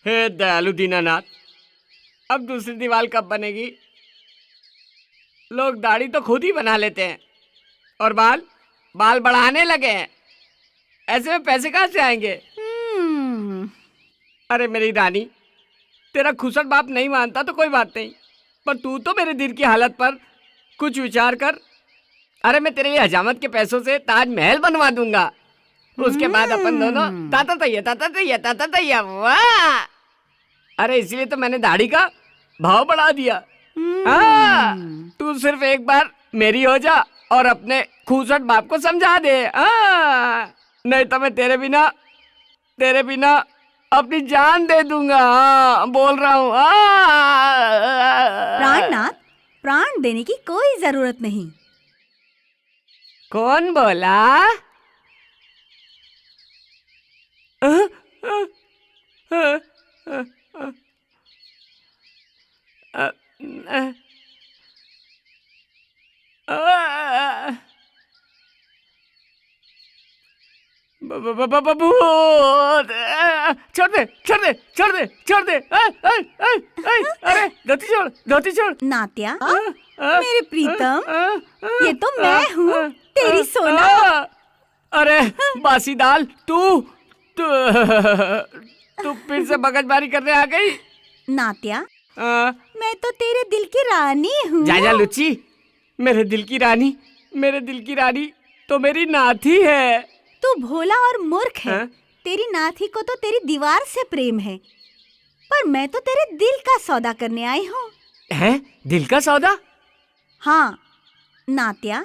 हे दयालु दीनानाथ, अब दूसरी दीवार कब बनेगी? लोग दाढ़ी तो खुद ही बना लेते हैं और बाल बढ़ाने लगे हैं। ऐसे में पैसे कहाँ से आएंगे? अरे मेरी रानी, तेरा खुसट बाप नहीं मानता तो कोई बात नहीं, पर तू तो मेरे दिल की हालत पर कुछ विचार कर। अरे मैं तेरे लिए हजामत के पैसों से ताजमहल बनवा दूंगा। उसके बाद अपन दोनों ताता तैया वाह। अरे इसलिए तो मैंने दाढ़ी का भाव बढ़ा दिया। तू सिर्फ एक बार मेरी हो जा और अपने खूसट बाप को समझा दे। नहीं तो मैं तेरे बिना अपनी जान दे दूंगा। बोल रहा हूँ। प्राणनाथ, प्राण देने की कोई जरूरत नहीं। कौन बोला? छोड़ दे। अरे धोती छोड़। नात्या, मेरे प्रीतम, ये तो मैं हूँ, तेरी सोना। अरे बासी दाल, तू फिर से मगजमारी करने आ गई। नात्या, मैं तो तेरे दिल की रानी हूँ। जा लुच्ची, मेरे दिल की रानी तो मेरी नाथी है। तू भोला और मूर्ख है। तेरी नाथी को तो तेरी दीवार से प्रेम है, पर मैं तो तेरे दिल का सौदा करने आई हूँ। हैं? दिल का सौदा? हाँ नात्या,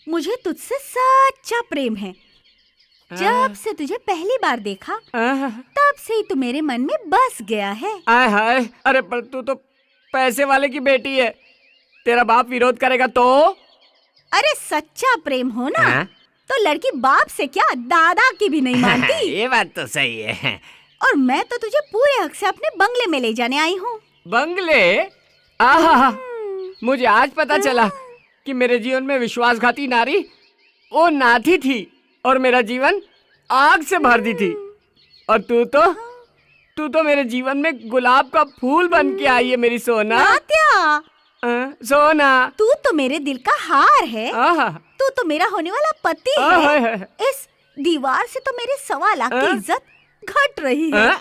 मुझे तुझसे सच्चा प्रेम है। जब से तुझे पहली बार देखा तब से ही तू मेरे मन में बस गया है। आय हाय, अरे पर तू तो पैसे वाले की बेटी है, तेरा बाप विरोध करेगा तो? अरे सच्चा प्रेम हो ना तो लड़की बाप से क्या दादा की भी नहीं मानती। ये बात तो सही है। और मैं तो तुझे पूरे हक से अपने बंगले में ले जाने आई हूँ। बंगले? आहा, मुझे आज पता चला कि मेरे जीवन में विश्वासघाती नारी वो नाथी थी और मेरा जीवन आग से भर दी थी। और तू तो मेरे जीवन में गुलाब का फूल बन के आई है मेरी सोना। नात्या, सोना, तू तो मेरे दिल का हार है। तू तो मेरा होने वाला पति है। इस दीवार से तो मेरे 1.25 लाख की इज्जत घट रही है।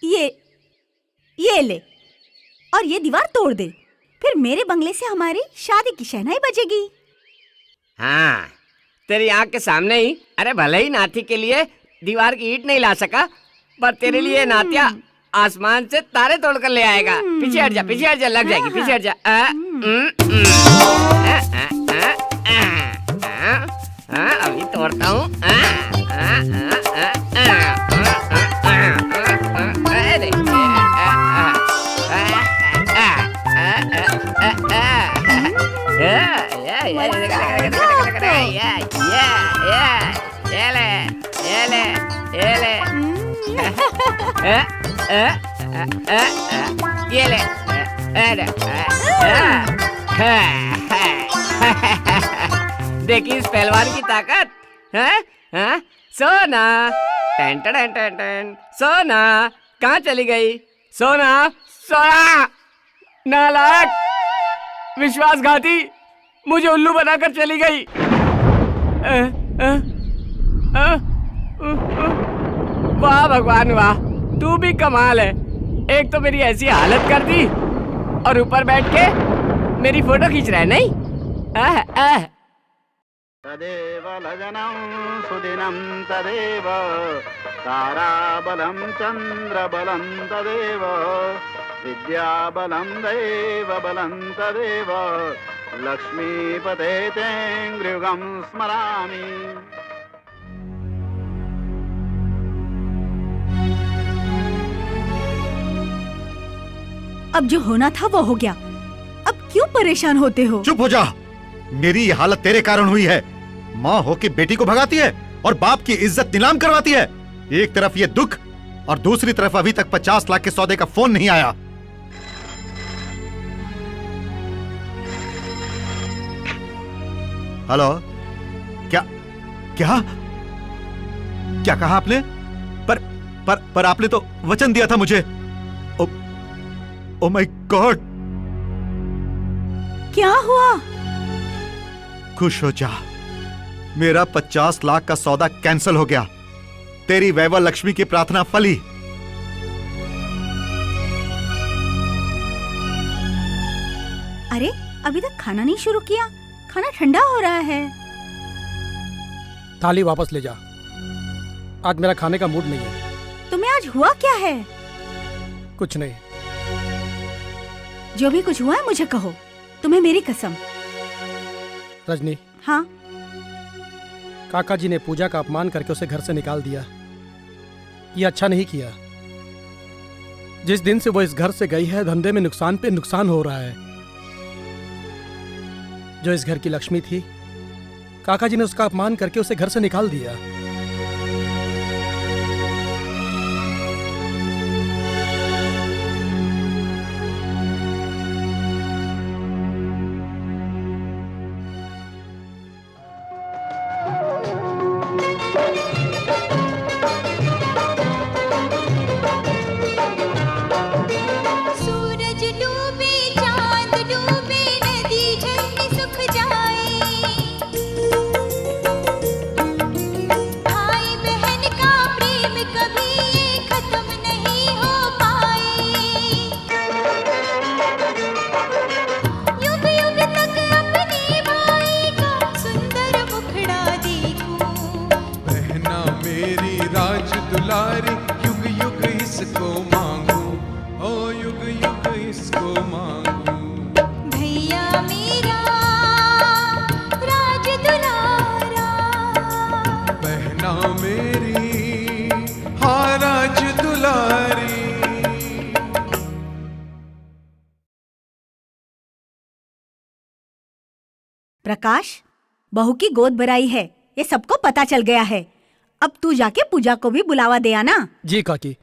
ये ले और ये दीवार तोड़ दे, फिर मेरे बंगले से हमारी शादी की शहनाई बजेगी। हाँ, तेरी आँख के सामने ही। अरे भले ही नाथी के लिए दीवार की ईंट नहीं ला सका, पर तेरे लिए नात्या आसमान से तारे तोड़कर ले आएगा। पीछे हट जा, लग जाएगी। पीछे हट जा। अभी तोड़ता हूँ। ये ले। देखी इस पहलवान की ताकत। सोना, टन सोना कहाँ चली गई? सोना नालायक, विश्वासघाती, मुझे उल्लू बनाकर चली गई। वाह भगवान वाह, तू भी कमाल है। एक तो मेरी ऐसी हालत कर दी और ऊपर बैठ के मेरी फोटो खींच रहा है। नहीं तदेव लग्नं सुदिनं तदेव ताराबलं चन्द्रबलं तदेव विद्याबलं दैवबलं तदेव लक्ष्मीपते तेऽङ्घ्रियुगं स्मरामि। अब जो होना था वो हो गया, अब क्यों परेशान होते हो? चुप हो जा। मेरी ये हालत तेरे कारण हुई है। माँ हो के बेटी को भगाती है और बाप की इज्जत नीलाम करवाती है। एक तरफ ये दुख और दूसरी तरफ अभी तक 50 लाख के सौदे का फोन नहीं आया। हेलो, क्या क्या क्या कहा आपने? पर आपने तो वचन दिया था मुझे। Oh my God. क्या हुआ? खुश हो जा, मेरा 50 लाख का सौदा कैंसिल हो गया। तेरी वैभव लक्ष्मी की प्रार्थना फली। अरे अभी तक खाना नहीं शुरू किया, खाना ठंडा हो रहा है। थाली वापस ले जा, आज मेरा खाने का मूड नहीं है। तुम्हें आज हुआ क्या है? कुछ नहीं। जो भी कुछ हुआ है मुझे कहो, तुम्हें मेरी कसम। रजनी, हाँ? काका जी ने पूजा का अपमान करके उसे घर से निकाल दिया। ये अच्छा नहीं किया। जिस दिन से वो इस घर से गई है, धंधे में नुकसान पे नुकसान हो रहा है। जो इस घर की लक्ष्मी थी, काका जी ने उसका अपमान करके उसे घर से निकाल दिया। सूरज डूबे चांद डूबे नदी झरने सुख जाए, भाई बहन का प्रेम कभी खत्म नहीं हो पाए। युग युग तक अपने भाई का सुंदर मुखड़ा देखूं। बहना मेरी राज दुलारी, युग युग इसको मांगू, ओ युग युग इसको मांगू। भैया मेरा राज दुलारा, बहना मेरी हाँ राज दुलारी। प्रकाश, बहू की गोद भराई है, ये सबको पता चल गया है। अब तू जाके पूजा को भी बुलावा दे आना। जी काकी,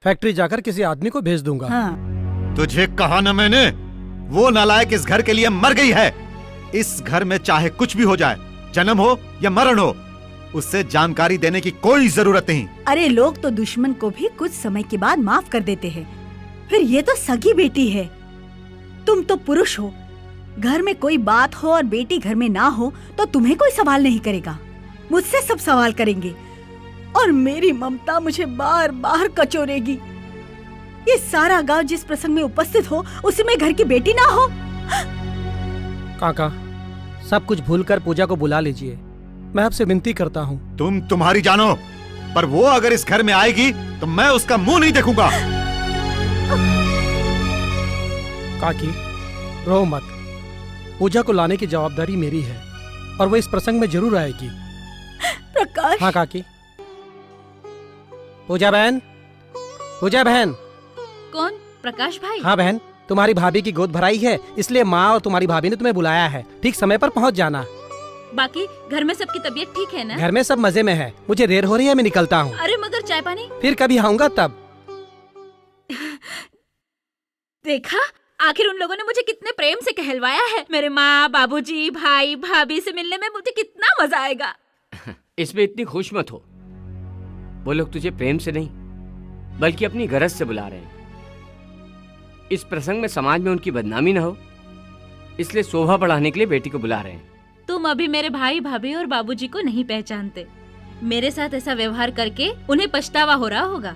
फैक्ट्री जाकर किसी आदमी को भेज दूंगा। हाँ। तुझे कहा ना मैंने, वो नालायक इस घर के लिए मर गई है। इस घर में चाहे कुछ भी हो जाए, जन्म हो या मरण हो, उससे जानकारी देने की कोई जरूरत नहीं। अरे लोग तो दुश्मन को भी कुछ समय के बाद माफ कर देते हैं। फिर ये तो सगी बेटी है, तुम तो पुरुष हो। घर में कोई बात हो और बेटी घर में ना हो तो तुम्हें कोई सवाल नहीं करेगा, मुझसे सब सवाल करेंगे। और मेरी ममता मुझे बार बार कचोरेगी। ये सारा गांव जिस प्रसंग में उपस्थित हो, उसमें घर की बेटी ना हो। काका, सब कुछ भूलकर पूजा को बुला लीजिए। मैं आपसे विनती करता हूँ। तुम तुम्हारी जानो, पर वो अगर इस घर में आएगी तो मैं उसका मुंह नहीं देखूंगा। काकी, रो मत। पूजा को लाने की जवाबदारी मेरी है और वो इस प्रसंग में जरूर आएगी। प्रकाश। हाँ काकी। पूजा बहन, पूजा बहन। कौन? प्रकाश भाई? हाँ बहन, तुम्हारी भाभी की गोद भराई है, इसलिए माँ और तुम्हारी भाभी ने तुम्हें बुलाया है। ठीक समय पर पहुँच जाना। बाकी घर में सबकी तबीयत ठीक है ना? घर में सब मजे में है। मुझे देर हो रही है, मैं निकलता हूँ। अरे मगर चाय पानी? फिर कभी आऊंगा तब। देखा, आखिर उन लोगों ने मुझे कितने प्रेम से कहलवाया है। मेरे माँ, बाबूजी, भाई, भाभी से मिलने में मुझे कितना मजा आएगा। इसमें इतनी खुश मत हो। वो लोग तुझे प्रेम से नहीं बल्कि अपनी गरज से बुला रहे हैं। इस प्रसंग में समाज में उनकी बदनामी ना हो, इसलिए शोभा बढ़ाने के लिए बेटी को बुला रहे हैं। तुम अभी मेरे भाई, भाभी और बाबूजी को नहीं पहचानते। मेरे साथ ऐसा व्यवहार करके उन्हें पछतावा हो रहा होगा।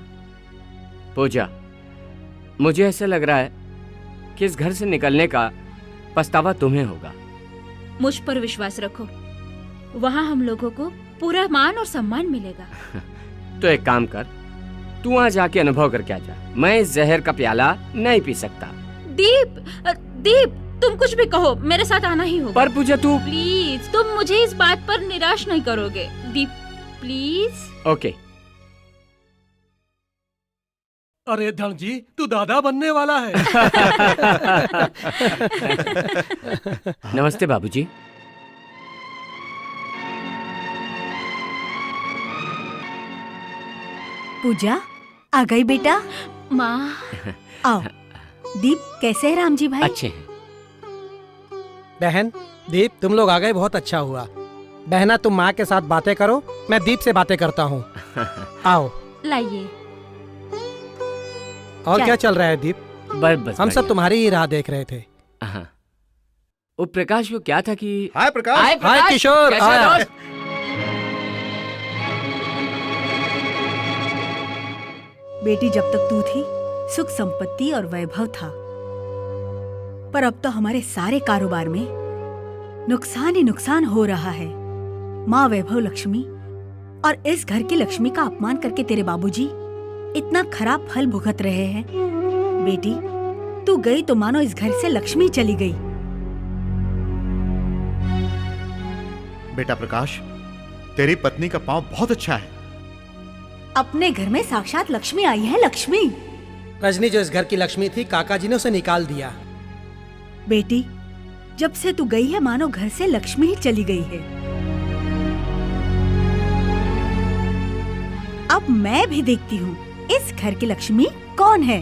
पूजा, मुझे ऐसा लग रहा है कि इस घर से निकलने का पछतावा तुम्हें होगा। मुझ पर विश्वास रखो, वहाँ हम लोगों को पूरा मान और सम्मान मिलेगा। तो एक काम कर, तू वहाँ जाके अनुभव करके आ जा। मैं इस जहर का प्याला नहीं पी सकता। दीप, दीप, तुम कुछ भी कहो, मेरे साथ आना ही होगा। पर पूजा तू प्लीज, तुम मुझे इस बात पर निराश नहीं करोगे। दीप प्लीज। ओके। अरे धन जी, तू दादा बनने वाला है। नमस्ते बाबूजी। पूजा, आ गई बेटा? माँ। आओ। दीप, कैसे है राम जी भाई? अच्छे हैं। बहन, दीप, तुम लोग आ गए, बहुत अच्छा हुआ। बहना, तुम माँ के साथ बातें करो, मैं दीप से बातें करता हूँ। आओ। लाइए। और चल। क्या चल रहा है दीप? बस बस हम सब तुम्हारी ही राह देख रहे थे। हाँ। वो प्रकाश वो क्या था कि हाय प्रकाश। हाय हाय प्रकाश, किशोर, कैसा है हाय। दोस्त? बेटी, जब तक तू थी सुख संपत्ति और वैभव था, पर अब तो हमारे सारे कारोबार में नुकसान ही नुकसान हो रहा है। माँ वैभव लक्ष्मी और इस घर की लक्ष्मी का अपमान करके तेरे बाबूजी इतना खराब फल भुगत रहे हैं। बेटी, तू गई तो मानो इस घर से लक्ष्मी चली गई। बेटा प्रकाश, तेरी पत्नी का पांव बहुत अच्छा है। अपने घर में साक्षात लक्ष्मी आई है, लक्ष्मी। रजनी जो इस घर की लक्ष्मी थी, काका जी ने उसे निकाल दिया। बेटी, जब से तू गई है मानो घर से लक्ष्मी ही चली गई है। अब मैं भी देखती हूँ इस घर की लक्ष्मी कौन है।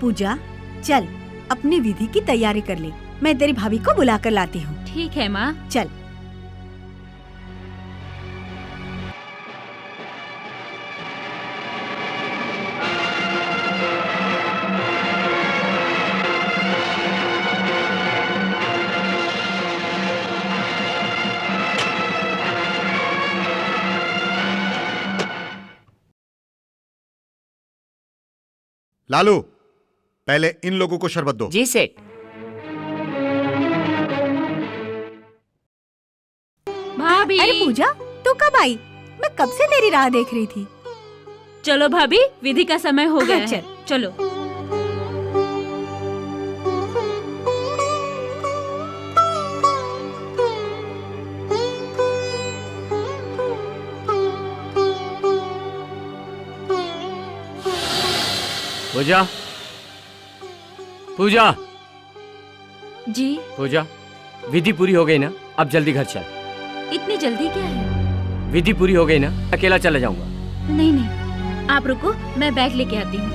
पूजा, चल अपनी विधि की तैयारी कर ले। मैं तेरी भाभी को बुला कर लाती हूँ। ठीक है माँ। चल। लालू, पहले इन लोगों को शरबत दो। जी सेठ। भाभी, अरे पूजा, तू कब आई? मैं कब से तेरी राह देख रही थी। चलो भाभी, विधि का समय हो गया है। चल। चलो। पूजा, पूजा, जी, पूजा, विधि पूरी हो गई ना? अब जल्दी घर चल। इतनी जल्दी क्या है? विधि पूरी हो गई ना? अकेला चला जाऊंगा। नहीं नहीं, आप रुको, मैं बैग लेके आती हूँ।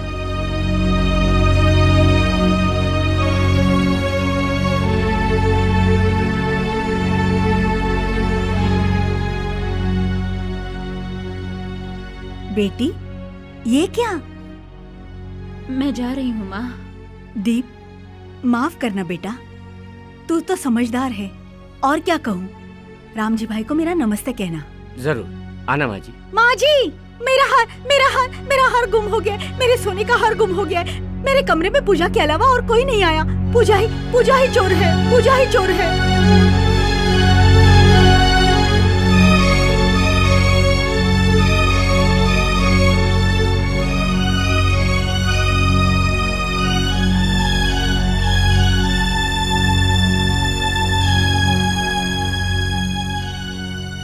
बेटी, ये क्या? मैं जा रही हूँ माँ। दीप, माफ करना बेटा, तू तो समझदार है। और क्या कहूँ, राम जी भाई को मेरा नमस्ते कहना। जरूर आना माँ जी। माँ जी, मेरा हार गुम हो गया। मेरे सोने का हार गुम हो गया। मेरे कमरे में पूजा के अलावा और कोई नहीं आया। पूजा ही चोर है। पूजा ही चोर है।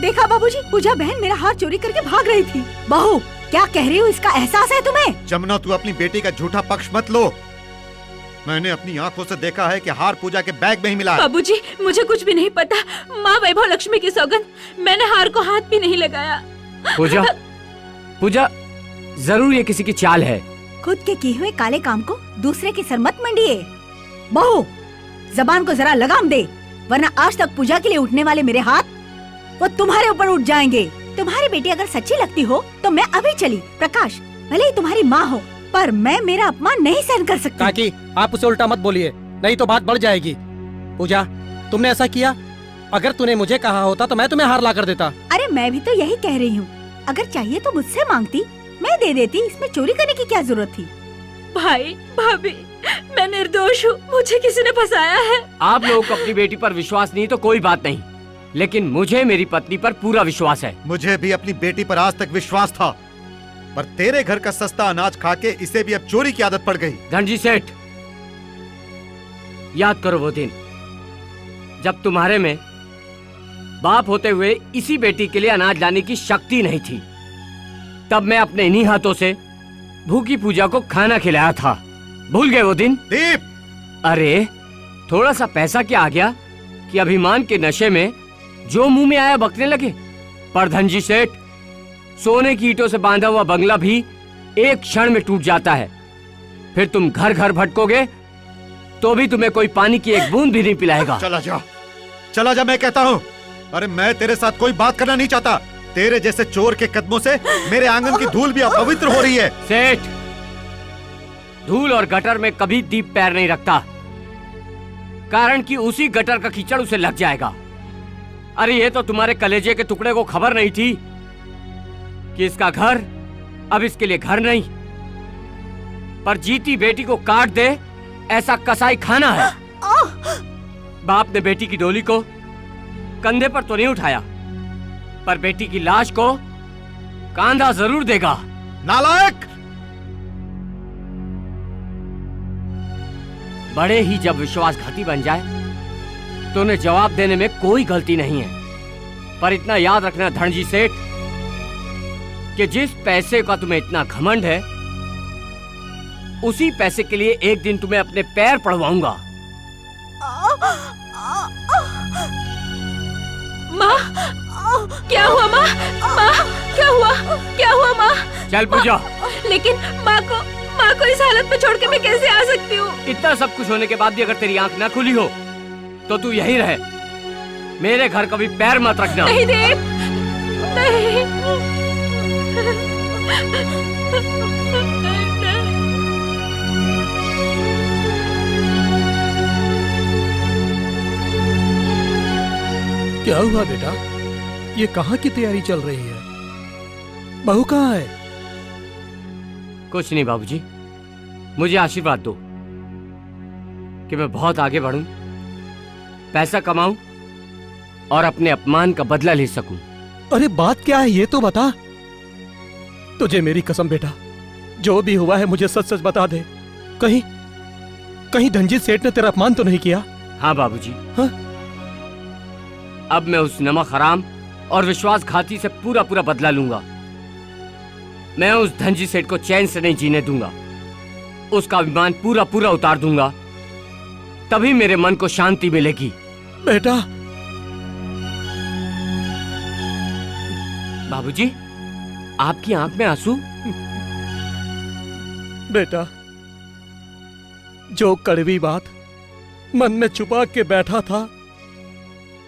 देखा बाबूजी, पूजा बहन मेरा हार चोरी करके भाग रही थी। बहू, क्या कह रही हो? इसका एहसास है तुम्हें? जमुना, तू अपनी बेटी का झूठा पक्ष मत लो। मैंने अपनी आंखों से देखा है कि हार पूजा के बैग में ही मिला है। बाबूजी, मुझे कुछ भी नहीं पता। माँ वैभव लक्ष्मी की सौगंध, मैंने हार को हाथ भी नहीं लगाया। पूजा, पूजा, जरूर ये किसी की चाल है। खुद के किए हुए काले काम को दूसरे के सर मत मंडिए। बहू, जबान को जरा लगाम दे, वरना आज तक पूजा के लिए उठने वाले मेरे हाथ वो तुम्हारे ऊपर उठ जाएंगे। तुम्हारी बेटी अगर सच्ची लगती हो तो मैं अभी चली। प्रकाश, भले ही तुम्हारी माँ हो, पर मैं मेरा अपमान नहीं सहन कर सकती। काकी, आप उसे उल्टा मत बोलिए, नहीं तो बात बढ़ जाएगी। पूजा, तुमने ऐसा किया? अगर तूने मुझे कहा होता तो मैं तुम्हें हार ला कर देता। अरे मैं भी तो यही कह रही हूँ। अगर चाहिए तो मुझसे मांगती, मैं दे देती। इसमें चोरी करने की क्या जरूरत थी? भाई, भाभी, मैं निर्दोष हूँ, मुझे किसी ने फंसाया है। आप लोगों को अपनी बेटी पर विश्वास नहीं तो कोई बात नहीं, लेकिन मुझे मेरी पत्नी पर पूरा विश्वास है। मुझे भी अपनी बेटी पर आज तक विश्वास था, पर तेरे घर का सस्ता अनाज खा के इसे भी अब चोरी की आदत पड़ गई। धनजी सेठ, याद करो वो दिन जब तुम्हारे में बाप होते हुए इसी बेटी के लिए अनाज लाने की शक्ति नहीं थी। तब मैं अपने इन्हीं हाथों से भूखी पूजा को खाना खिलाया था। भूल गए वो दिन? दीप, अरे थोड़ा सा पैसा क्या आ गया कि अभिमान के नशे में जो मुंह में आया बकने लगे। पर धनजी सेठ, सोने की ईंटों से बांधा हुआ बंगला भी एक क्षण में टूट जाता है। फिर तुम घर घर भटकोगे तो भी तुम्हें कोई पानी की एक बूंद भी नहीं पिलाएगा। चला जा, चला जा, मैं कहता हूँ। अरे मैं तेरे साथ कोई बात करना नहीं चाहता। तेरे जैसे चोर के कदमों से मेरे आंगन की धूल भी अपवित्र हो रही है। सेठ, धूल और गटर में कभी दीप पैर नहीं रखता, कारण कि उसी गटर का कीचड़ उसे लग जाएगा। अरे ये तो तुम्हारे कलेजे के टुकड़े को खबर नहीं थी कि इसका घर अब इसके लिए घर नहीं, पर जीती बेटी को काट दे ऐसा कसाई खाना है। बाप ने बेटी की डोली को कंधे पर तो नहीं उठाया, पर बेटी की लाश को कांधा जरूर देगा। नालायक! बड़े ही जब विश्वासघाती बन जाए तो उन्हें जवाब देने में कोई गलती नहीं है। पर इतना याद रखना धनजी सेठ कि जिस पैसे का तुम्हें इतना घमंड है, उसी पैसे के लिए एक दिन तुम्हें अपने पैर पड़वाऊंगा। माँ, क्या हुआ माँ? माँ, क्या हुआ? क्या हुआ माँ? चल पूजा। लेकिन माँ को इस हालत में छोड़ के मैं कैसे आ सकती हूँ? इतना सब कुछ होने के बाद भी अगर तेरी आंख ना खुली हो तो तू यही रहे, मेरे घर कभी पैर मत रखना। नहीं देव, नहीं। क्या हुआ बेटा? ये कहाँ की तैयारी चल रही है? बहू कहाँ है? कुछ नहीं बाबूजी, मुझे आशीर्वाद दो कि मैं बहुत आगे बढ़ूं, पैसा कमाऊं और अपने अपमान का बदला ले सकूं। अरे बात क्या है ये तो बता। तुझे मेरी कसम बेटा, जो भी हुआ है मुझे सच सच बता दे। कहीं धनजीत सेठ ने तेरा अपमान तो नहीं किया? हाँ बाबूजी। हाँ? अब मैं उस नमक हराम और विश्वासघाती से पूरा पूरा बदला लूंगा। मैं उस धनजी सेठ को चैन से नहीं जीने दूंगा, उसका अभिमान पूरा पूरा उतार दूंगा, तभी मेरे मन को शांति मिलेगी। बेटा। बाबूजी, आपकी आंख में आंसू? बेटा, जो कड़वी बात मन में छुपा के बैठा था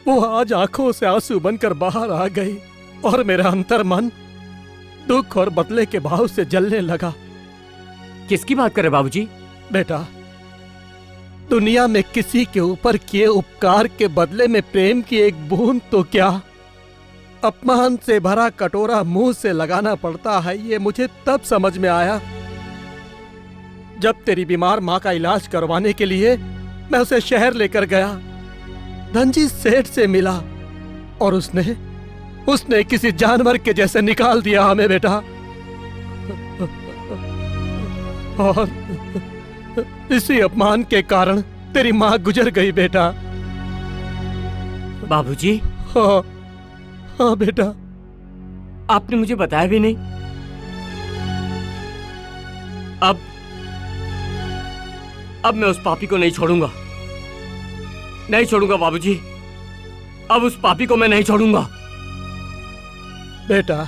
वो आज आंखों से आंसू बनकर बाहर आ गई और मेरा अंतर मन दुख और बदले के भाव से जलने लगा। किसकी बात करे बाबूजी? बेटा, दुनिया में किसी के ऊपर किए उपकार के बदले में प्रेम की एक बूंद तो क्या, अपमान से भरा कटोरा मुंह से लगाना पड़ता है, ये मुझे तब समझ में आया जब तेरी बीमार माँ का इलाज करवाने के लिए मैं उसे शहर लेकर गया। धनजी सेठ से मिला और उसने किसी जानवर के जैसे निकाल दिया हमें बेटा। और इसी अपमान के कारण तेरी माँ गुजर गई बेटा। बाबूजी? हाँ बेटा। आपने मुझे बताया भी नहीं। अब मैं उस पापी को नहीं छोड़ूंगा, नहीं छोड़ूंगा बाबूजी। अब उस पापी को मैं नहीं छोड़ूंगा। बेटा,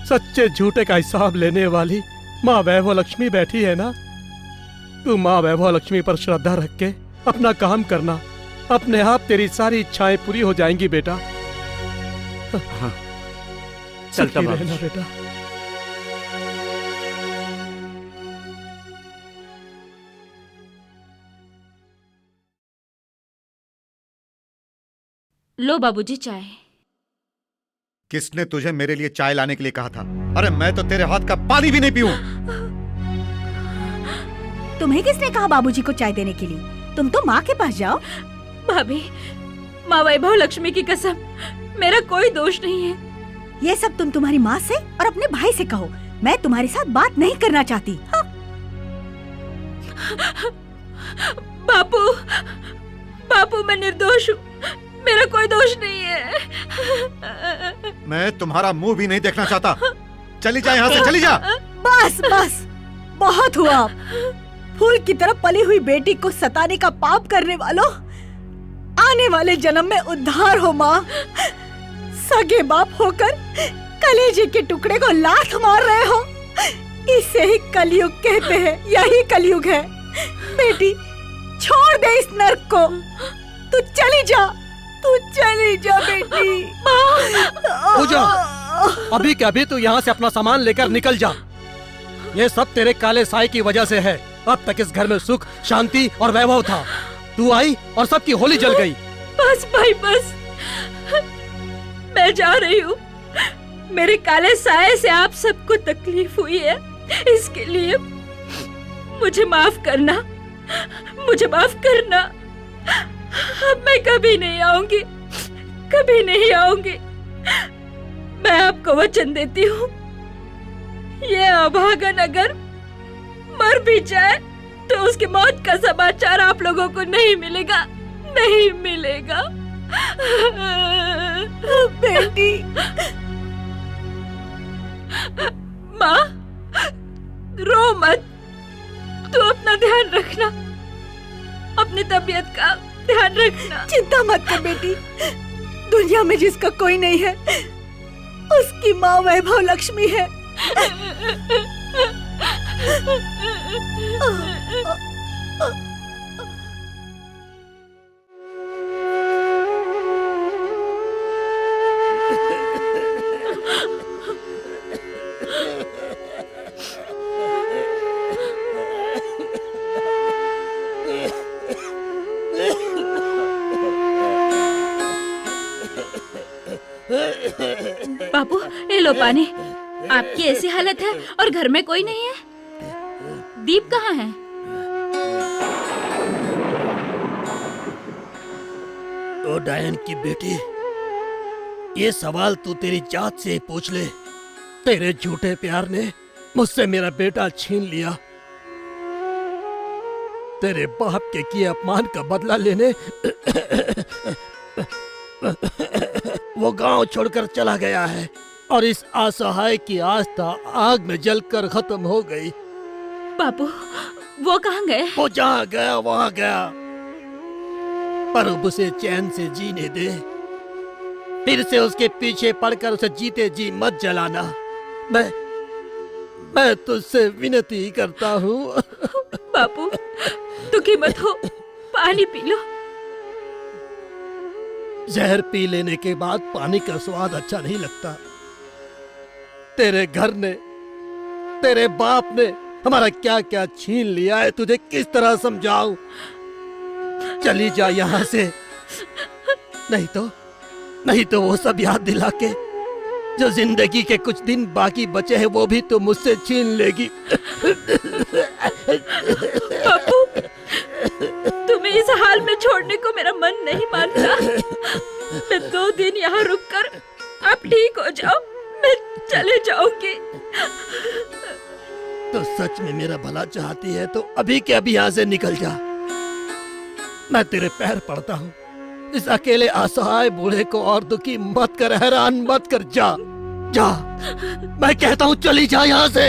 सच्चे झूठे का हिसाब लेने वाली माँ वैभव लक्ष्मी बैठी है ना, तू माँ वैभव लक्ष्मी पर श्रद्धा रख के अपना काम करना, अपने आप तेरी सारी इच्छाएं पूरी हो जाएंगी बेटा। हाँ, चलता रहना बेटा। लो बाबूजी चाय। किसने तुझे मेरे लिए चाय लाने के लिए कहा था? अरे मैं तो तेरे हाथ का पानी भी नहीं पीऊं। तुम्हें किसने कहा बाबूजी को चाय देने के लिए? तुम तो माँ के पास जाओ। भाभी, माँ वैभव लक्ष्मी की कसम, मेरा कोई दोष नहीं है। ये सब तुम तुम्हारी माँ से और अपने भाई से कहो, मैं तुम्हारे साथ बात नहीं करना चाहती। हाँ? बापू मैं निर्दोष हूँ, मेरा कोई दोष नहीं है। मैं तुम्हारा मुंह भी नहीं देखना चाहता। चली जा यहाँ से, चली जा। बस बस, बहुत हुआ। फूल की तरह पली हुई बेटी को सताने का पाप करने वालों, आने वाले जन्म में उद्धार हो माँ। सगे बाप होकर कलेजे के टुकड़े को लात मार रहे हो, इसे ही कलयुग कहते हैं। यही कलयुग है। बेटी, छोड़ दे इस नर्क को। तू चली जा, तू चली जा बेटी। पूजा, अभी के अभी तू यहाँ से अपना सामान लेकर निकल जा। ये सब तेरे काले साए की वजह से है। अब तक इस घर में सुख, शांति और वैभव था। तू आई और सबकी होली जल गई। बस भाई बस, मैं जा रही हूँ। मेरे काले साए से आप सबको तकलीफ हुई है, इसके लिए मुझे माफ करना, मुझे माफ करना। अब मैं कभी नहीं आऊंगी, कभी नहीं आऊंगी। मैं आपको वचन देती हूँ, ये अभागन अगर मर भी जाए तो उसकी मौत का समाचार आप लोगों को नहीं मिलेगा, नहीं मिलेगा। बेटी, माँ रो मत, तू अपना ध्यान रखना, अपनी तबीयत का ध्यान रखना। चिंता मत कर बेटी। दुनिया में जिसका कोई नहीं है, उसकी माँ वैभव लक्ष्मी है। बापू ये लो पानी। आपकी ऐसी हालत है और घर में कोई नहीं है। दीप कहाँ है? ओ डायन की बेटी, ये सवाल तू तेरी जात से पूछ ले। तेरे झूठे प्यार ने मुझसे मेरा बेटा छीन लिया। तेरे बाप के किए अपमान का बदला लेने वो गांव छोड़कर चला गया है और इस असहाय की आस्था आग में जलकर खत्म हो गई। बापू वो कहाँ गए? वो जहाँ गया वहाँ गया, पर अब उसे चैन से जीने दे। फिर से उसके पीछे पड़कर उसे जीते जी मत जलाना। मैं तुझसे विनती करता हूँ। बापू दुखी मत हो, पानी पी लो। जहर पी लेने के बाद पानी का स्वाद अच्छा नहीं लगता। तेरे घर ने, तेरे बाप ने हमारा क्या क्या छीन लिया है, तुझे किस तरह समझाऊं? चली जा यहाँ से, नहीं तो वो सब याद दिला के जो जिंदगी के कुछ दिन बाकी बचे हैं वो भी तो मुझसे छीन लेगी। बापू तुम्हें इस हाल में छोड़ने को मेरा मन नहीं मानता। मैं 2 दिन यहाँ रुककर आप ठीक हो जाओ, मैं चले जाऊंगी। तो सच में मेरा भला चाहती है तो अभी के अभी यहाँ से निकल जा। मैं तेरे पैर पड़ता हूँ, इस अकेले असहाय बूढ़े को और दुखी मत कर, हैरान मत कर। जा जा, मैं कहता हूँ चली जा यहाँ से।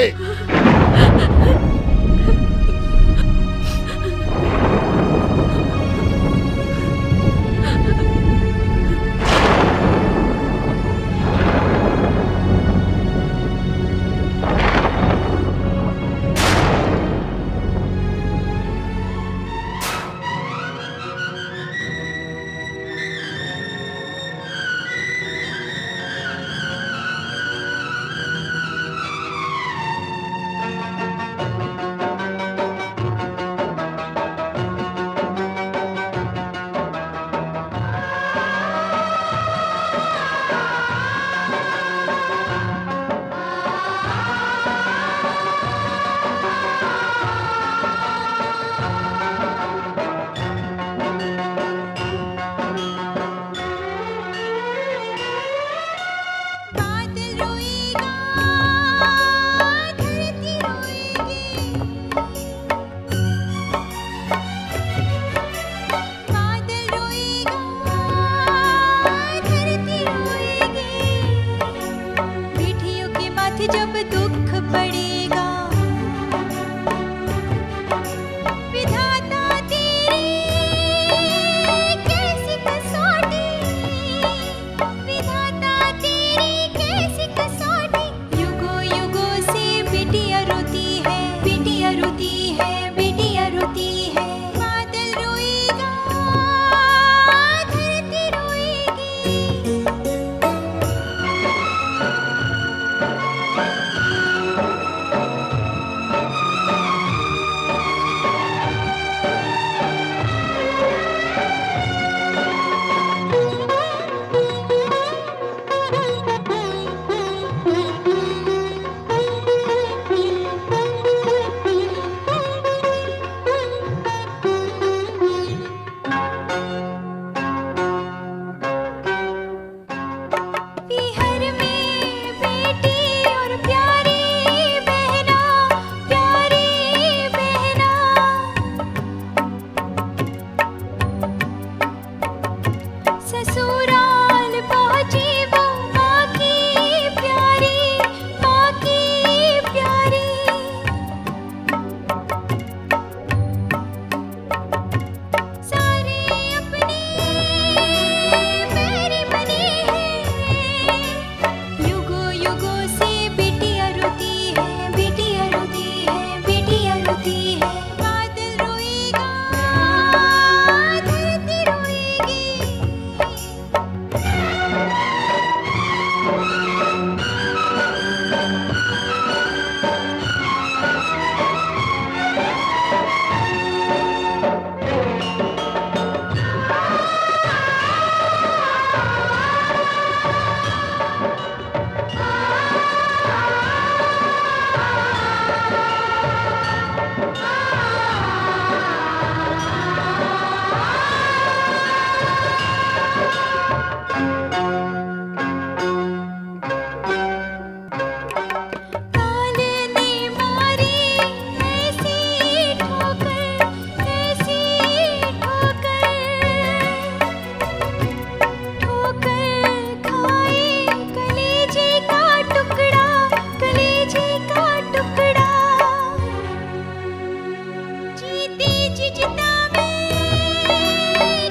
तेज चिता में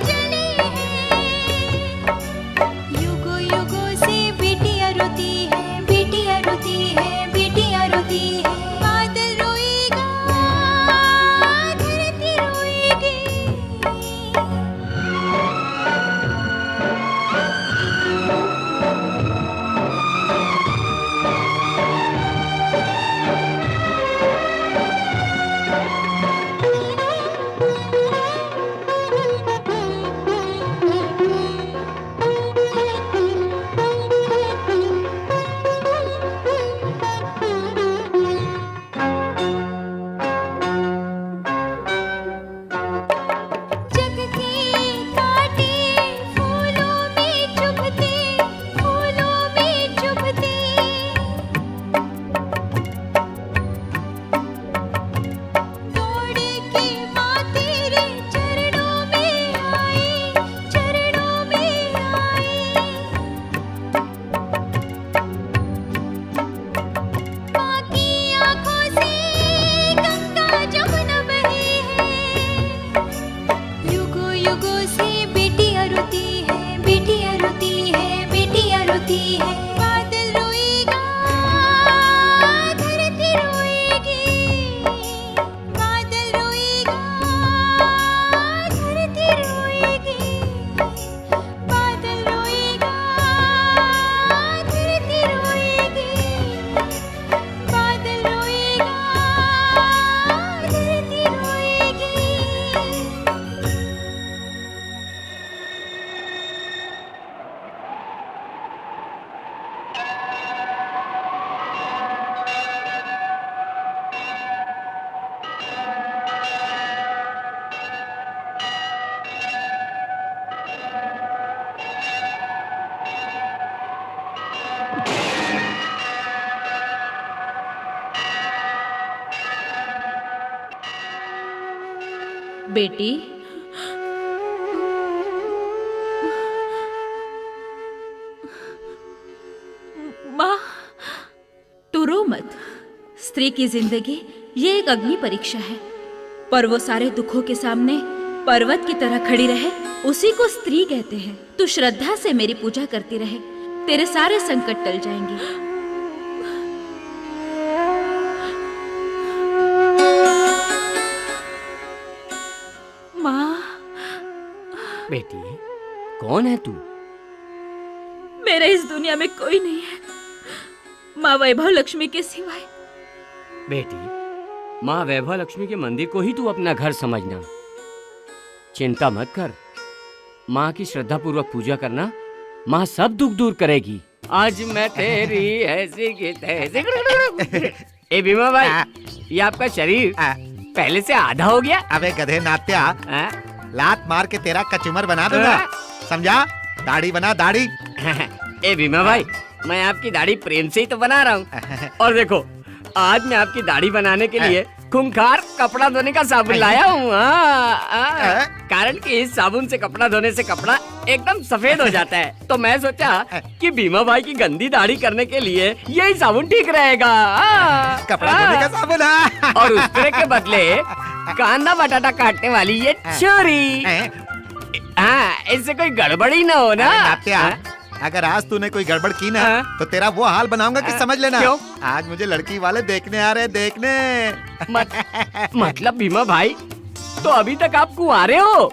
जले हैं। युगों युगों से बेटियां रोती है, बेटियां रोती है, बेटियां रोती है। बादल रोएगा, धरती रोएगी। जग के कांटे फूलों में चुभते, फूलों में चुभते। दौड़ के माँ तेरे चरणों में आई, चरणों में आई। माँ की आँखों से गंगा जमुना बहे हैं। युगों युगों से बेटियां रोती है, बेटियां रोती है, बेटियां रोती है। बादल रोएगा, धरती रोएगी। बादल रोएगा, धरती रोएगी। बादल रोएगा, धरती रोएगी। बादल रोएगा, धरती रोएगी। बेटी, माँ, तू रो मत। स्त्री की जिंदगी ये एक अग्नि परीक्षा है, पर वो सारे दुखों के सामने पर्वत की तरह खड़ी रहे, उसी को स्त्री कहते हैं। तू श्रद्धा से मेरी पूजा करती रहे, तेरे सारे संकट टल जाएंगे। माँ, बेटी, कौन है तू? मेरे इस दुनिया में कोई नहीं है माँ वैभव लक्ष्मी के सिवाय। बेटी, माँ वैभव लक्ष्मी के मंदिर को ही तू अपना घर समझना। चिंता मत कर, माँ की श्रद्धा पूर्वक पूजा करना, माँ सब दुख दूर करेगी। आज मैं तेरी ऐसी की तैसी। ए भीमा भाई, ये आपका शरीर पहले से आधा हो गया। अबे गधे नात्या, हाँ? लात मार के तेरा कचूमर बना दूंगा, समझा? दाढ़ी बना, दाढ़ी। ए भीमा भाई, मैं आपकी दाढ़ी प्रेम से ही तो बना रहा हूँ। और देखो, आज मैं आपकी दाढ़ी बनाने के लिए खूंखार कपड़ा धोने का साबुन लाया हूँ। कारण कि इस साबुन से कपड़ा धोने से कपड़ा एकदम सफेद हो जाता है। तो मैं सोचा कि भीमा भाई की गंदी दाढ़ी करने के लिए यही साबुन ठीक रहेगा। कपड़ा धोने का साबुन। और उस तरह के बदले कांदा बटाटा काटने वाली ये छुरी। हाँ, इससे कोई गड़बड़ी ना हो ना। नात्या, अगर आज तूने कोई गड़बड़ की ना तो तेरा वो हाल बनाऊंगा कि समझ लेना। क्यों? आज मुझे लड़की वाले देखने आ रहे हैं, देखने। मतलब भीमा भाई, तो अभी तक आप कुंवारे हो?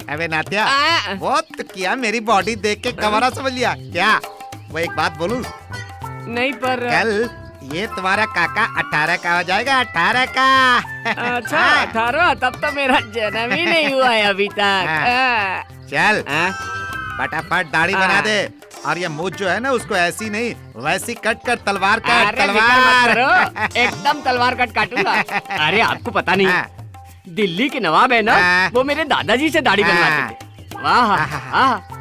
अबे नात्या, बहुत किया, मेरी बॉडी देख के कवारा समझ लिया क्या? वो एक बात बोलूं? नहीं, पर कल ये तुम्हारा काका 18 का हो जाएगा, 18 का। अच्छा, 18? तब तो मेरा जन्म ही नहीं हुआ है अभी तक। चल फटाफट दाढ़ी बना दे, और ये मूछ जो है ना, उसको ऐसी नहीं वैसी कट कर, तलवार काट, तलवार। एकदम तलवार कट काटूंगा। अरे आपको पता नहीं, दिल्ली के नवाब है ना, वो मेरे दादाजी से दाढ़ी बनवाते थे। वाह,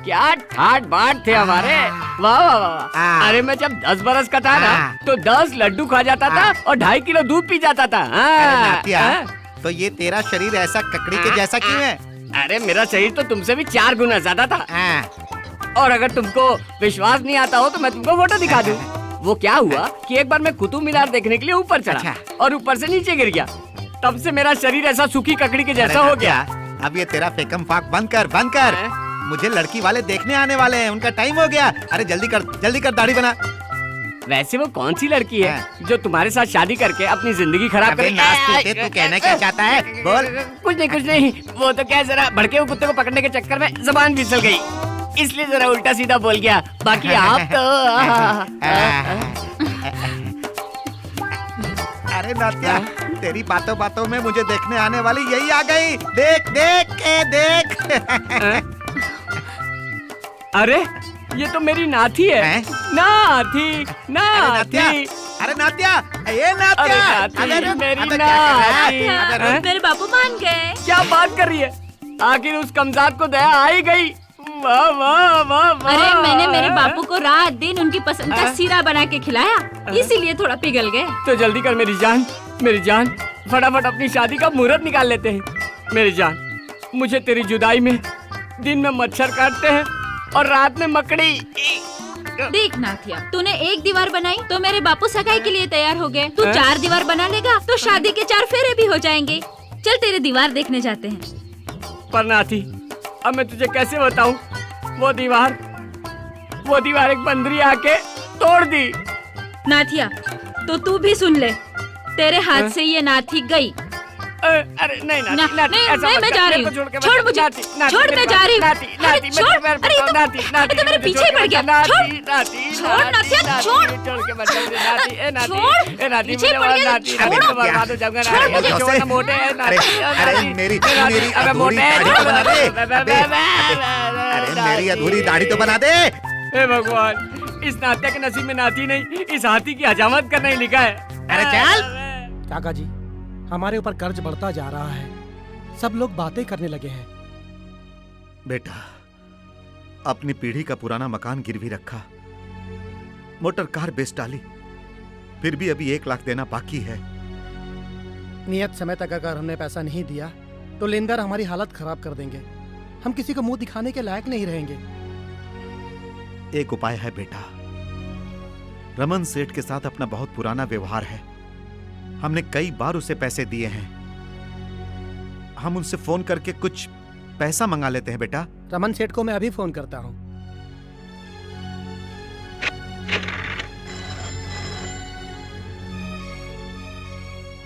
क्या ठाट बाट थे हमारे। वाह वाह वाह। अरे मैं जब 10 बरस का था ना, तो 10 लड्डू खा जाता था और 2.5 किलो दूध पी जाता था। तो ये तेरा शरीर ऐसा ककड़ी के जैसा क्यों है? अरे मेरा शरीर तो तुमसे भी 4 गुना ज्यादा था। और अगर तुमको विश्वास नहीं आता हो तो मैं तुमको फोटो दिखा दूं। वो क्या हुआ कि एक बार मैं कुतुब मीनार देखने के लिए ऊपर चढ़ा और ऊपर से नीचे गिर गया। तब से मेरा शरीर ऐसा सूखी ककड़ी के जैसा हो गया। अब ये तेरा फेकम फाक बंद कर, बंद कर। मुझे लड़की वाले देखने आने वाले हैं, उनका टाइम हो गया। अरे जल्दी कर, दाढ़ी बना। वैसे वो कौन सी लड़की है जो तुम्हारे साथ शादी करके अपनी जिंदगी खराब करे? तू कहना क्या चाहता है? बोल। कुछ नहीं। वो तो क्या जरा भड़के हुए कुत्ते को पकड़ने के चक्कर में जबान फिसल गई, इसलिए जरा उल्टा सीधा बोल गया। बाकी आप तो अरे नात्या, तेरी बातों बातों में मुझे देखने आने वाली यही आ गई। देख। अरे ये तो मेरी नाथी है। नाथी। अरे नात्या, ये नात्या। मेरी नाथी। मेरे बापू मान गए। क्या बात कर रही है? आखिर उस कमजात को दया आ ही गई। वाह वाह वाह वाह। अरे मैंने मेरे बापू को रात दिन उनकी पसंद का सीरा बना के खिलाया, इसीलिए थोड़ा पिघल गए। तो जल्दी कर मेरी जान, फटाफट अपनी शादी का मुहूर्त निकाल लेते हैं। मेरी जान, मुझे तेरी जुदाई में दिन में मच्छर काटते हैं और रात में मकड़ी। देख नाथिया, तूने एक दीवार बनाई तो मेरे बापू सगाई के लिए तैयार हो गए। तू 4 दीवार बना लेगा तो शादी के 4 फेरे भी हो जाएंगे। चल तेरे दीवार देखने जाते हैं। पर नाथी, अब मैं तुझे कैसे बताऊं? वो दीवार एक बंदरी आके तोड़ दी। नाथिया, तो तू भी सुन ले, तेरे हाथ से ये नाथी गई। अरे नहीं नाती, मैं जा रही हूँ। छोड़ मुझे, छोड़, मैं जा रही हूँ। अरे छोड़, अरे ये तो मेरे पीछे ही पड़ गया। छोड़ नाथिया, छोड़, पीछे पड़ गया। छोड़ मुझे, मोटे। अरे मेरी अधूरी दाढ़ी तो बना दे। हे भगवान, इस नात्या के नसीब में नाती नहीं, इस हाथी की हजामत करना ही लिखा है। अरे चल। काका जी, हमारे ऊपर कर्ज बढ़ता जा रहा है, सब लोग बातें करने लगे हैं। बेटा, अपनी पीढ़ी का पुराना मकान गिरवी रखा, मोटर कार बेच डाली, फिर भी अभी 1 लाख देना बाकी है। नियत समय तक अगर हमने पैसा नहीं दिया तो लेनदार हमारी हालत खराब कर देंगे। हम किसी को मुंह दिखाने के लायक नहीं रहेंगे। एक उपाय है बेटा, रमन सेठ के साथ अपना बहुत पुराना व्यवहार है। हमने कई बार उसे पैसे दिए हैं। हम उनसे फोन करके कुछ पैसा मंगा लेते हैं बेटा। रमन सेठ को मैं अभी फोन करता हूँ।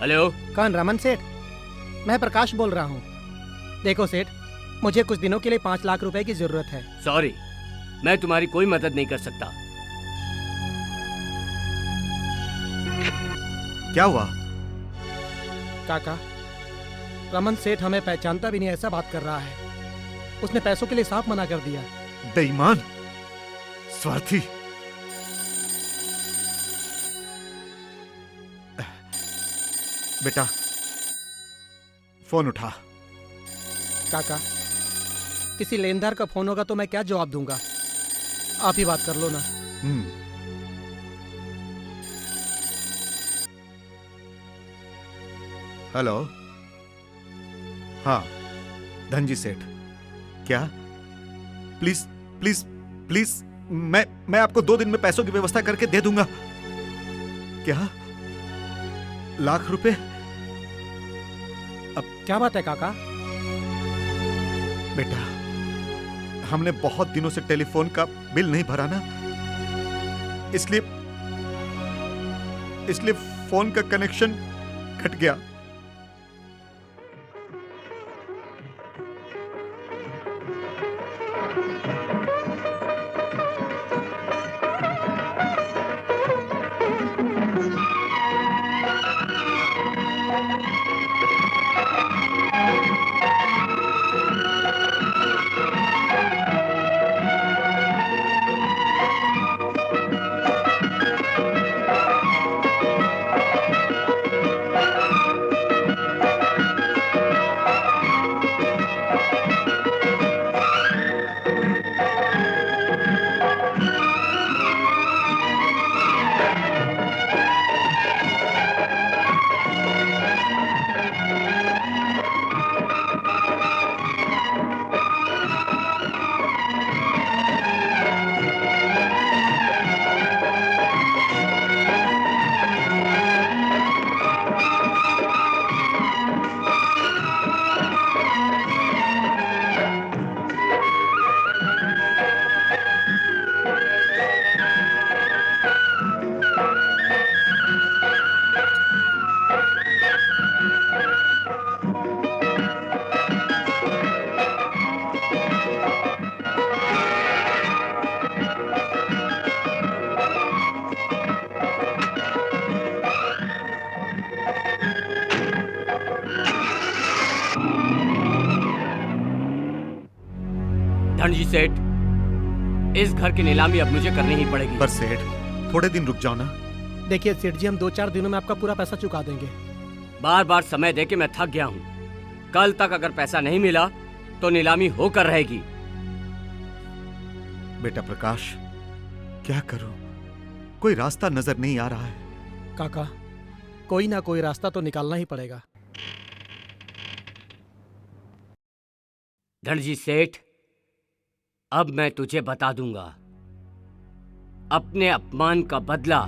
हेलो, कौन? रमन सेठ? मैं प्रकाश बोल रहा हूँ। देखो सेठ, मुझे कुछ दिनों के लिए 5 लाख रुपए की जरूरत है। सॉरी, मैं तुम्हारी कोई मदद नहीं कर सकता। क्या हुआ? काका, रमन सेठ हमें पहचानता भी नहीं, ऐसा बात कर रहा है। उसने पैसों के लिए साफ मना कर दिया। बेईमान, स्वार्थी। बेटा, फोन उठा। काका, किसी लेनदार का फोन होगा तो मैं क्या जवाब दूंगा? आप ही बात कर लो ना। हेलो। हाँ, धनजी सेठ। क्या? प्लीज प्लीज प्लीज, मैं आपको 2 दिन में पैसों की व्यवस्था करके दे दूंगा। क्या? 1 लाख रुपए? अब क्या बात है काका? बेटा, हमने बहुत दिनों से टेलीफोन का बिल नहीं भरा ना, इसलिए फोन का कनेक्शन कट गया। धनजी सेठ, इस घर की नीलामी अब मुझे करनी ही पड़ेगी। पर सेठ, थोड़े दिन रुक जाओ ना। देखिए सेठ जी, हम 2-4 दिनों में आपका पूरा पैसा चुका देंगे। बार बार समय दे के मैं थक गया हूँ। कल तक अगर पैसा नहीं मिला तो नीलामी होकर रहेगी। बेटा प्रकाश, क्या करूं? कोई रास्ता नजर नहीं आ रहा है। काका, कोई ना कोई रास्ता तो निकालना ही पड़ेगा। धनजी सेठ, अब मैं तुझे बता दूंगा। अपने अपमान का बदला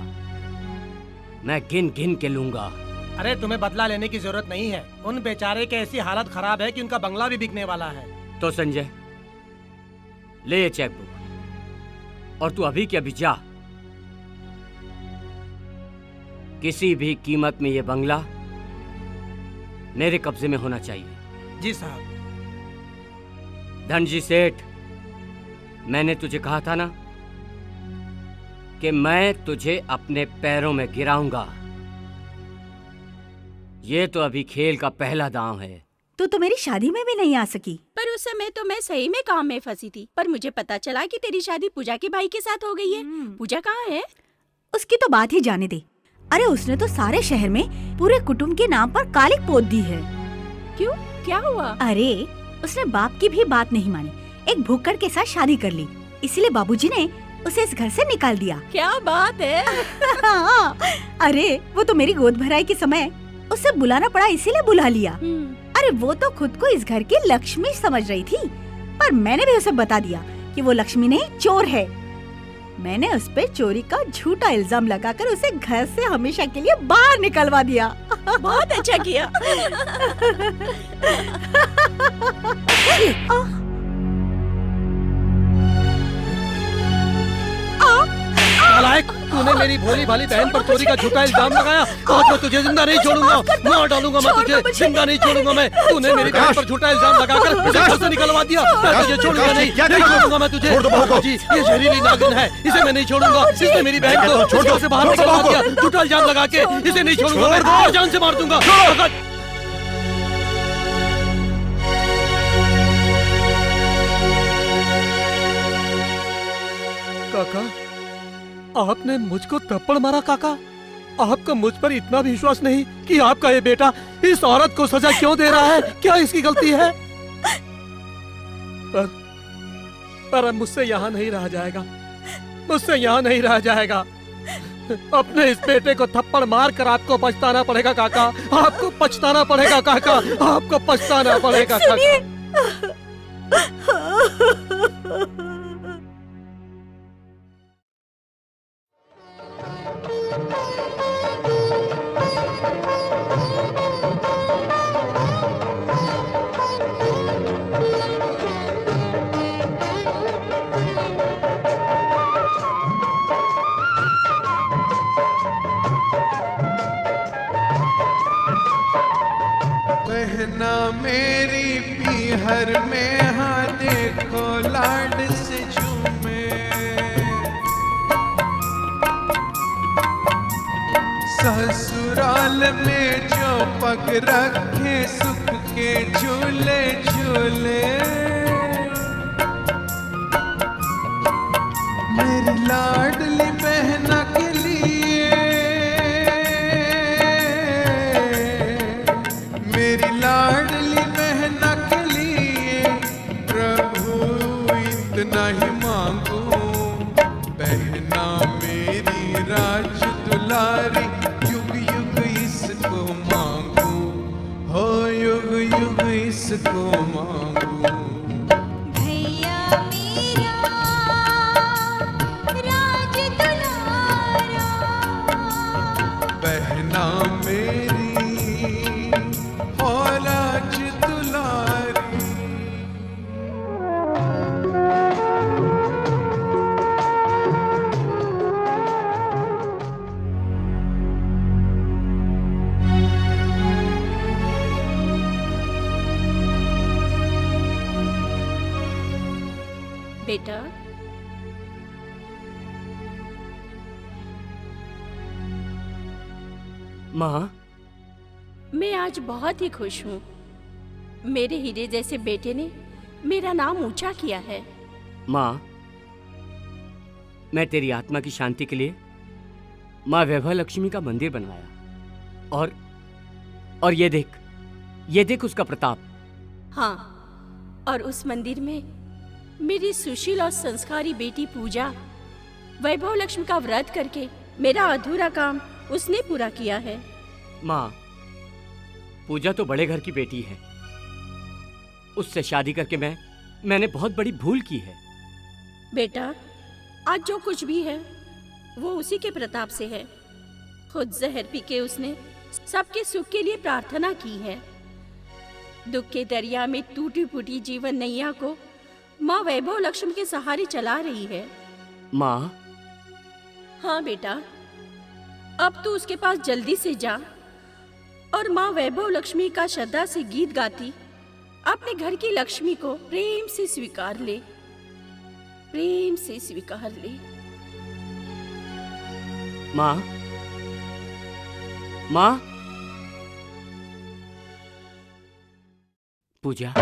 मैं गिन गिन के लूंगा। अरे तुम्हें बदला लेने की जरूरत नहीं है। उन बेचारे की ऐसी हालत खराब है कि उनका बंगला भी बिकने वाला है। तो संजय, ले ये चेक बुक और तू अभी के अभी जा। किसी भी कीमत में ये बंगला मेरे कब्जे में होना चाहिए। जी साहब। धनजी सेठ, मैंने तुझे कहा था ना कि मैं तुझे अपने पैरों में गिराऊंगा। ये तो अभी खेल का पहला दांव है। तू तो मेरी शादी में भी नहीं आ सकी। पर उस समय तो मैं सही में काम में फंसी थी। पर मुझे पता चला कि तेरी शादी पूजा के भाई के साथ हो गई है। पूजा कहाँ है? उसकी तो बात ही जाने दे। अरे उसने तो सारे शहर में पूरे कुटुंब के नाम पर कालिक पोत दी है। क्यों, क्या हुआ? अरे उसने बाप की भी बात नहीं मानी, एक भुक्कड़ के साथ शादी कर ली। इसलिए बाबूजी ने उसे इस घर से निकाल दिया। क्या बात है? अरे वो तो मेरी गोद भराई के समय उसे बुलाना पड़ा, इसीलिए बुला लिया। अरे वो तो खुद को इस घर की लक्ष्मी समझ रही थी, पर मैंने भी उसे बता दिया कि वो लक्ष्मी नहीं, चोर है। मैंने उस पे चोरी का झूठा इल्जाम लगाकर उसे घर से हमेशा के लिए बाहर निकलवा दिया। बहुत अच्छा किया। नालायक, तूने मेरी भोली भाली बहन पर चोरी का झूठा इल्जाम लगाया। आज मैं तुझे जिंदा नहीं छोड़ूंगा, मार डालूंगा मैं तुझे, जिंदा नहीं छोड़ूंगा मैं। तूने मेरी बहन पर झूठा इल्जाम लगाकर मुझे घर से निकलवा दिया। मैं तुझे छोड़ूंगा नहीं, नहीं छोड़ूंगा मैं तुझे। जी, ये जहरीली नागिन है, इसे मैं नहीं छोड़ूंगा। इसने मेरी बहन को घर से बाहर निकलवा दिया, झूठा इल्जाम लगा के। इसे नहीं छोड़ूंगा मैं, और जान से मार दूंगा। काका, आपने मुझको थप्पड़ मारा। काका, आपका मुझ पर इतना भी विश्वास नहीं कि आपका ये बेटा इस औरत को सजा क्यों दे रहा है? क्या इसकी गलती है? पर अब मुझसे यहाँ नहीं रहा जाएगा, मुझसे यहाँ नहीं रहा जाएगा। अपने इस बेटे को थप्पड़ मार कर आपको पछताना पड़ेगा काका, आपको पछताना पड़ेगा काका, आपको पछताना पड़ेगा काका। बहना मेरी पीहर में, हाँ देखो लाड से झूमे। ससुराल में जो पग रखे, सुख के झूले झूले। मेरी लाडली बहना के लिए, मेरी लाडली बहना के लिए प्रभु इतना ही मांगू। बहना मेरी राज दुलारी, युग युग इसको मांगू, हो युग युग इसको मांगू। भैया मेरा राज दुलारा, बहना मेरी हो राज दुलारी। बेटा, माँ, मैं आज बहुत ही खुश हूँ। मेरे हीरे जैसे बेटे ने मेरा नाम ऊंचा किया है। माँ, मैं तेरी आत्मा की शांति के लिए माँ वैभव लक्ष्मी का मंदिर बनवाया और ये देख उसका प्रताप। हाँ, और उस मंदिर में मेरी सुशील और संस्कारी बेटी पूजा वैभव लक्ष्मी का व्रत करके मेरा अधूरा काम उसने पूरा किया है। माँ, पूजा तो बड़े घर की बेटी है, उससे शादी करके मैंने बहुत बड़ी भूल की है। बेटा, आज जो कुछ भी है वो उसी के प्रताप से है। खुद जहर पी के उसने सबके सुख के लिए प्रार्थना की है। दुख के दरिया में टूटी फूटी जीवन नैया को माँ वैभव लक्ष्मी के सहारे चला रही है। माँ, हाँ बेटा, अब तू उसके पास जल्दी से जा और माँ वैभव लक्ष्मी का श्रद्धा से गीत गाती अपने घर की लक्ष्मी को प्रेम से स्वीकार ले, प्रेम से स्वीकार ले। माँ, माँ, पूजा,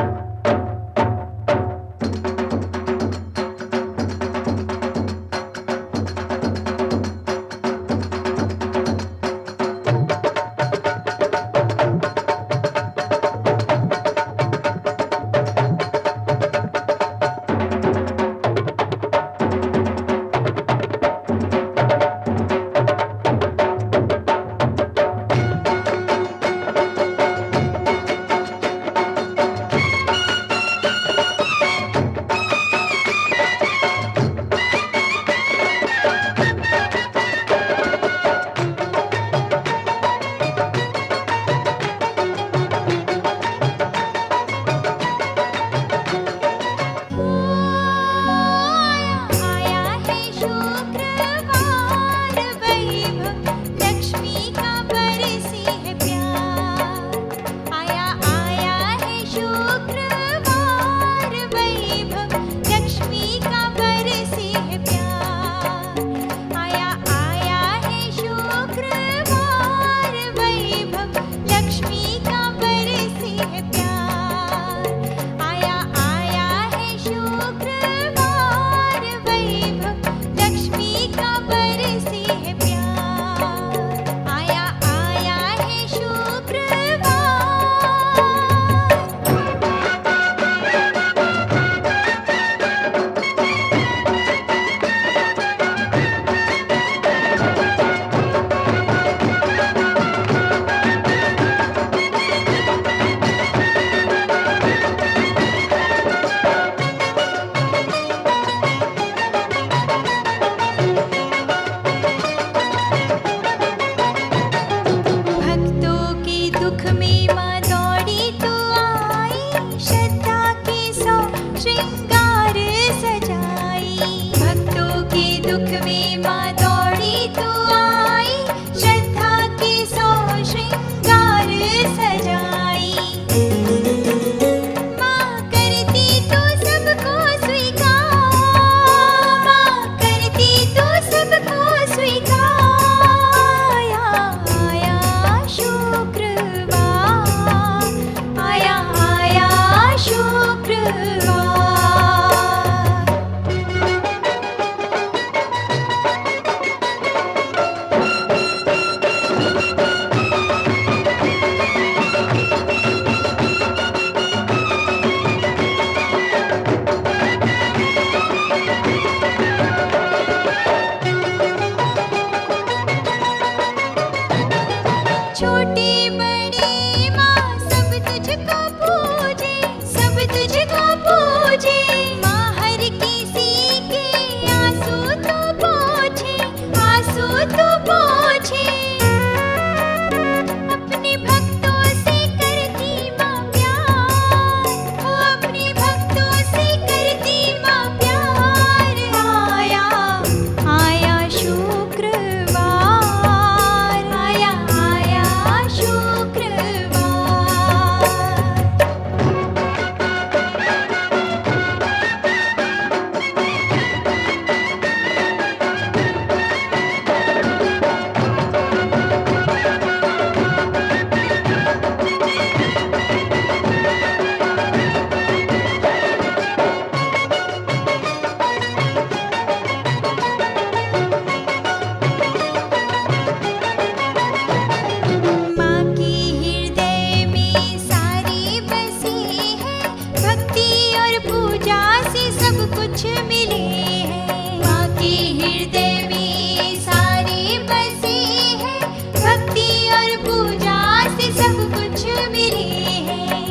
कुछ मिले हैं। माँ के हृदय में सारी बसी है, भक्ति और पूजा से सब कुछ मिले हैं।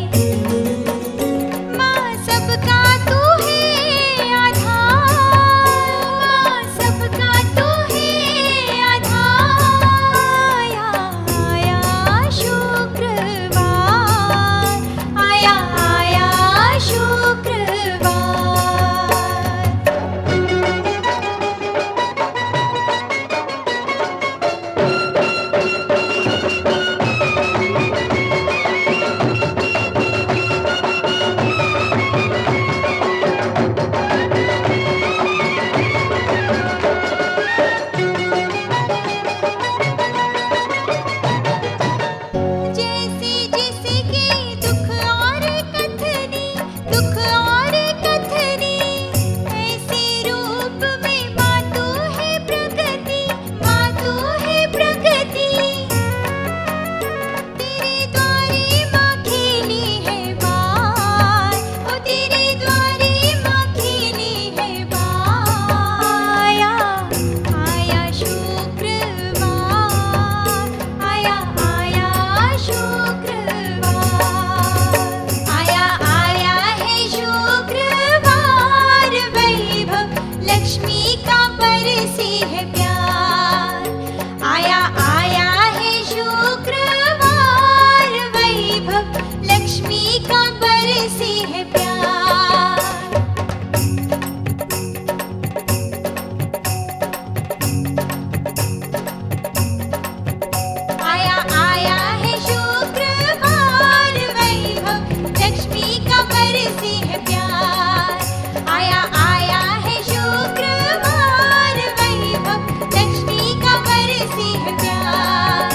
माँ सबका तू है आधार, माँ सबका तू है आधार। आया शुक्रवार, आया आया शुक्रवार। जैसे जिसके दुख और कथनी, दुख और कथनी, ऐसे रूप में माँ तू है प्रकृति, माँ तू है प्रकृति। तेरे द्वारे माँ खेली है बार, ओ तेरे द्वारे माँ खेली है बार। आया आया शुक्रवार, आया आया शुक्रवार। आया आया है शुक्रवार, वैभव लक्ष्मी का बरसे है प्यार। आया आया है शुक्रवार, वैभव लक्ष्मी का बरसे है प्यार। आया आया है शुक्रवार, वैभव लक्ष्मी का बरसे है प्यार। आया आया है शुक्रवार, वैभव लक्ष्मी का बरसे है प्यार।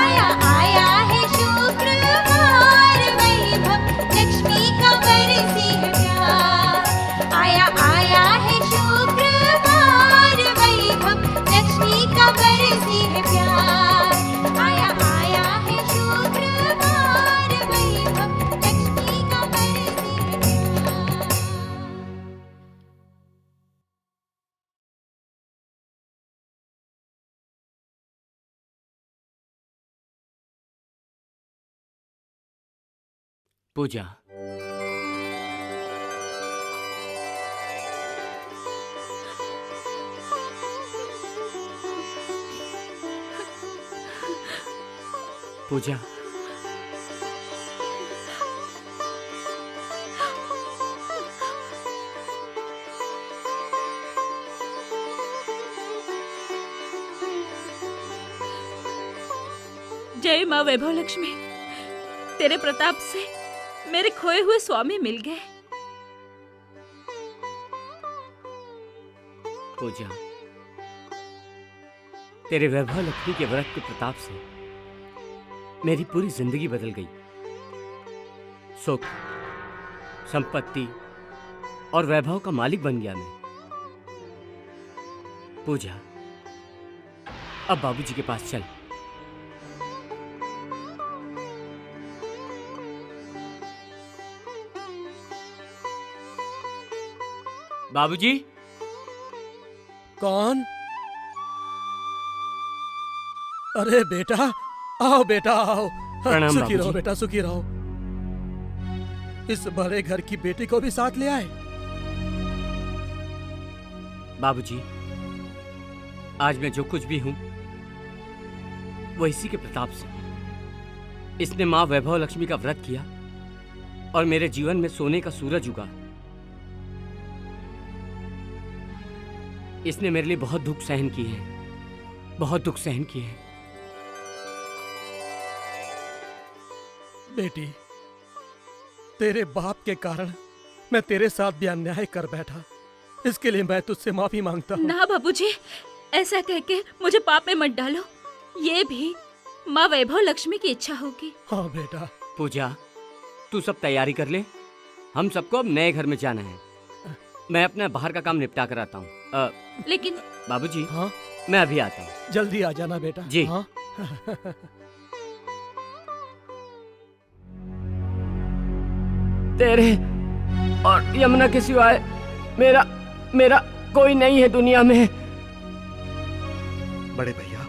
आया आया है शुक्रवार, वैभव लक्ष्मी का बरसे है प्यार। आया आया है शुक्रवार, वैभव लक्ष्मी का बरसे है प्यार। आया आया है शुक्रवार, वैभव लक्ष्मी का बरसे है प्यार। पूजा, पूजा, जय माँ वैभव लक्ष्मी, तेरे प्रताप से मेरे खोए हुए स्वामी मिल गए। पूजा, तेरे वैभव लक्ष्मी के व्रत के प्रताप से मेरी पूरी जिंदगी बदल गई। सुख, संपत्ति और वैभव का मालिक बन गया मैं। पूजा, अब बाबूजी के पास चल। बाबूजी, कौन? अरे बेटा, आओ बेटा आओ। प्रणाम सुखी रहो बाबूजी। बेटा, सुखी रहो। इस बड़े घर की बेटी को भी साथ ले आए। बाबूजी, आज मैं जो कुछ भी हूं वो इसी के प्रताप से। इसने माँ वैभव लक्ष्मी का व्रत किया और मेरे जीवन में सोने का सूरज उगा। इसने मेरे लिए बहुत दुख सहन किए हैं, बहुत दुख सहन किए हैं। बेटी, तेरे बाप के कारण मैं तेरे साथ भी अन्याय कर बैठा। इसके लिए मैं तुझसे माफी मांगता हूँ। ना बाबूजी, ऐसा कह के मुझे पाप में मत डालो। ये भी माँ वैभव लक्ष्मी की इच्छा होगी। हाँ बेटा। पूजा, तू सब तैयारी कर ले, हम सबको अब नए घर में जाना है। मैं अपना बाहर का काम निपटा कर आता हूँ। लेकिन बाबूजी, हाँ, मैं अभी आता हूँ। जल्दी आ जाना बेटा। जी। हाँ। तेरे और यमुना के सिवाय मेरा मेरा कोई नहीं है दुनिया में। बड़े भैया,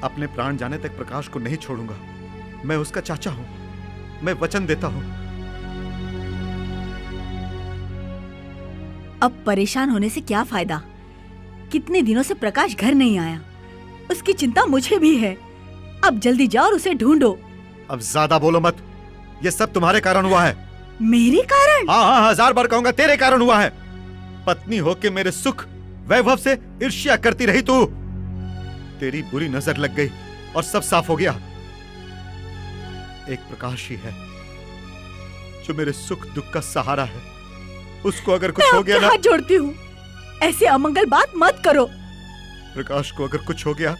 अपने प्राण जाने तक प्रकाश को नहीं छोड़ूंगा। मैं उसका चाचा हूं, मैं वचन देता हूं। अब परेशान होने से क्या फायदा? कितने दिनों से प्रकाश घर नहीं आया, उसकी चिंता मुझे भी है। अब जल्दी जाओ और उसे ढूंढो। अब ज्यादा बोलो मत, ये सब तुम्हारे कारण हुआ है। मेरे कारण? हाँ हाँ, 1000 बार कहूंगा, तेरे कारण हुआ है। पत्नी होके मेरे सुख वैभव से ईर्ष्या करती रही तू। तेरी बुरी नजर लग गई और सब साफ हो गया। एक प्रकाश ही है जो मेरे सुख दुख का सहारा है। उसको अगर कुछ हो गया ना, हाथ जोड़ती हूँ, ऐसे अमंगल बात मत करो। प्रकाश को अगर कुछ हो गया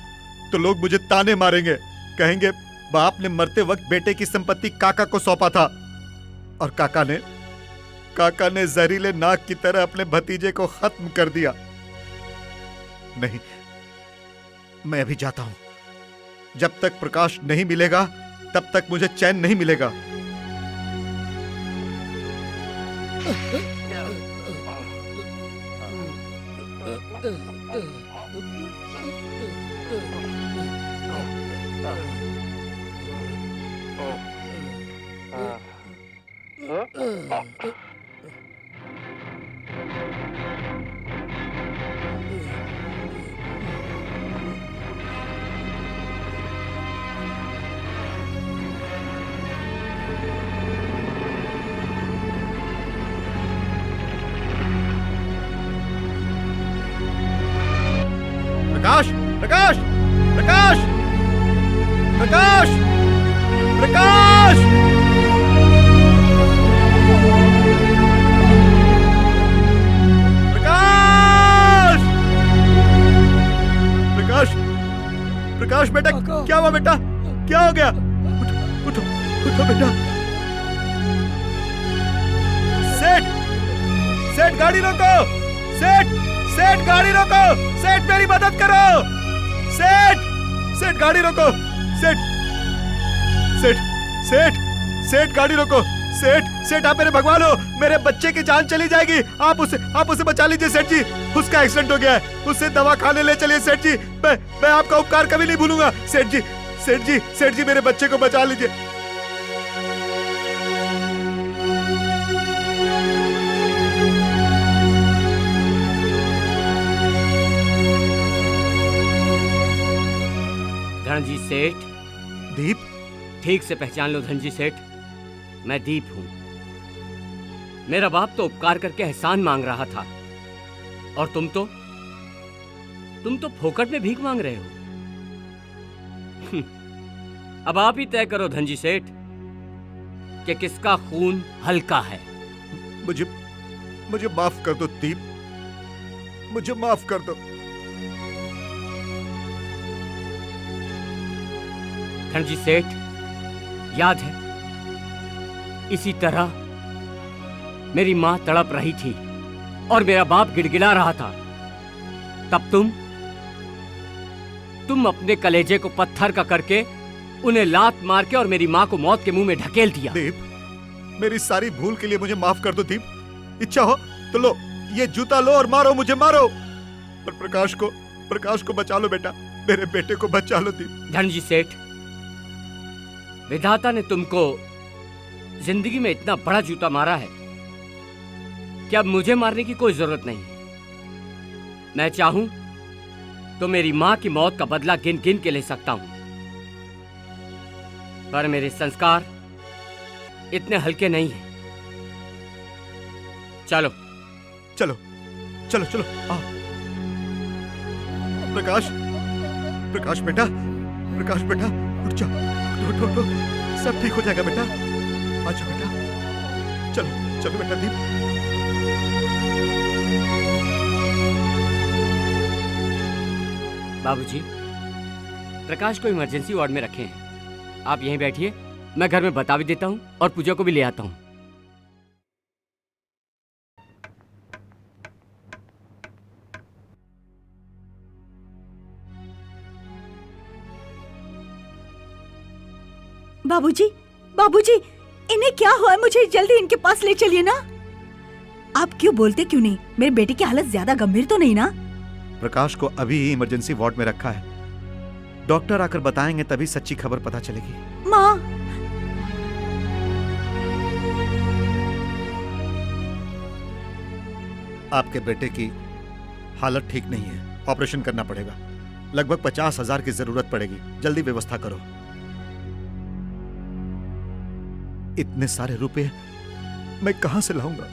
तो लोग मुझे ताने मारेंगे, कहेंगे बाप ने मरते वक्त बेटे की संपत्ति काका को सौंपा था और काका ने जहरीले नाग की तरह अपने भतीजे को खत्म कर दिया। नहीं, मैं अभी जाता हूं। जब तक प्रकाश नहीं मिलेगा तब तक मुझे चैन नहीं मिलेगा। प्रकाश, प्रकाश, प्रकाश, प्रकाश, प्रकाश, प्रकाश, प्रकाश, प्रकाश बेटा, क्या हुआ बेटा? क्या हो गया? उठो, उठो, उठो बेटा। सेठ, सेठ गाड़ी रोको, सेठ, सेठ गाड़ी रोको, सेठ मेरी मदद करो, सेठ, सेठ गाड़ी रोको, सेठ, सेठ, सेठ, सेठ गाड़ी रोको, सेठ, सेठ आप मेरे भगवान हो, मेरे बच्चे की जान चली जाएगी, आप उसे बचा लीजिए सेठ जी, उसका एक्सीडेंट हो गया है, उसे दवा खाने ले चलिए सेठ जी, मैं आपका उपकार कभी नहीं भूलूंगा सेठ जी, सेठ जी, सेठ जी मेरे बच्चे को बचा लीजिए। धनजी सेठ। दीप? ठीक से पहचान लो धनजी सेठ, मैं दीप हूं। मेरा बाप तो उपकार करके एहसान मांग रहा था और तुम तो फोकट में भीख मांग रहे हो। अब आप ही तय करो धनजी सेठ कि किसका खून हल्का है। मुझे माफ कर दो दीप, मुझे माफ कर दो। धनजी सेठ, याद है इसी तरह मेरी मां तड़प रही थी और मेरा बाप गिड़गिड़ा रहा था, तब तुम अपने कलेजे को पत्थर का करके उन्हें लात मार के और मेरी मां को मौत के मुंह में ढकेल दिया। दीप, मेरी सारी भूल के लिए मुझे माफ कर दो दीप। इच्छा हो तो लो, ये जूता लो और मारो, मुझे मारो, पर प्रकाश को बचा लो बेटा, मेरे बेटे को बचा लो दीप। धनजी सेठ, विधाता ने तुमको जिंदगी में इतना बड़ा जूता मारा है कि अब मुझे मारने की कोई जरूरत नहीं। मैं चाहूं तो मेरी मां की मौत का बदला गिन गिन के ले सकता हूं, पर मेरे संस्कार इतने हल्के नहीं हैं। चलो चलो चलो चलो, आओ। प्रकाश, प्रकाश बेटा, प्रकाश बेटा, उठ जाओ, उठो, उठो, सब ठीक हो जाएगा बेटा, आजा बेटा, चलो चलो बेटा दीप। बाबूजी, प्रकाश को इमरजेंसी वार्ड में रखे हैं, आप यहीं बैठिए, मैं घर में बता भी देता हूँ और पूजा को भी ले आता हूँ। बाबूजी, बाबूजी, इन्हें क्या हुआ है? मुझे जल्दी इनके पास ले चलिए ना। आप क्यों बोलते क्यों नहीं? मेरे बेटे की हालत ज्यादा गंभीर तो नहीं ना? प्रकाश को अभी ही इमरजेंसी वार्ड में रखा है। डॉक्टर आकर बताएंगे तभी सच्ची खबर पता चलेगी। माँ, आपके बेटे की हालत ठीक नहीं है, ऑपरेशन करना पड़ेगा। लगभग 50,000 की जरूरत पड़ेगी, जल्दी व्यवस्था करो। इतने सारे रुपए मैं कहां से लाऊंगा?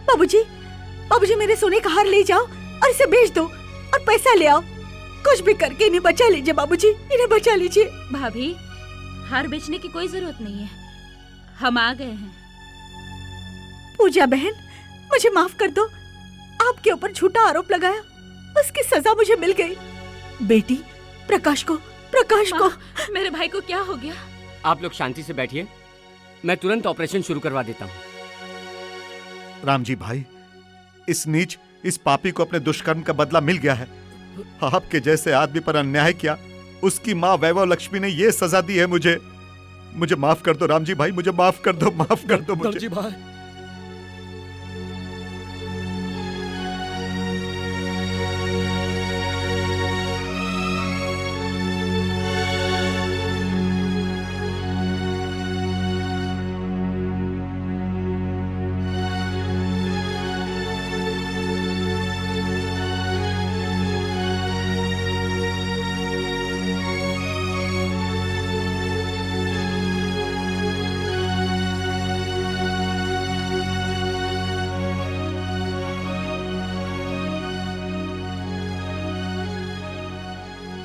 बाबूजी, बाबूजी मेरे सोने का हार ले जाओ और इसे बेच दो और पैसा ले आओ। कुछ भी करके इन्हें बचा लीजिए बाबूजी, इन्हें बचा लीजिए। भाभी, हार बेचने की कोई जरूरत नहीं है, हम आ गए हैं। पूजा बहन, मुझे माफ कर दो। आपके ऊपर झूठा आरोप लगाया, उसकी सजा मुझे मिल गई। बेटी, प्रकाश को मेरे भाई को क्या हो गया? आप लोग शांति से बैठिए, मैं तुरंत ऑपरेशन शुरू करवा देता हूँ। राम जी भाई, इस नीच, इस पापी को अपने दुष्कर्म का बदला मिल गया है। आपके जैसे आदमी पर अन्याय किया, उसकी माँ वैभव लक्ष्मी ने ये सजा दी है मुझे। मुझे माफ कर दो राम जी भाई, मुझे माफ कर दो, माफ कर दो मुझे। जी भाई,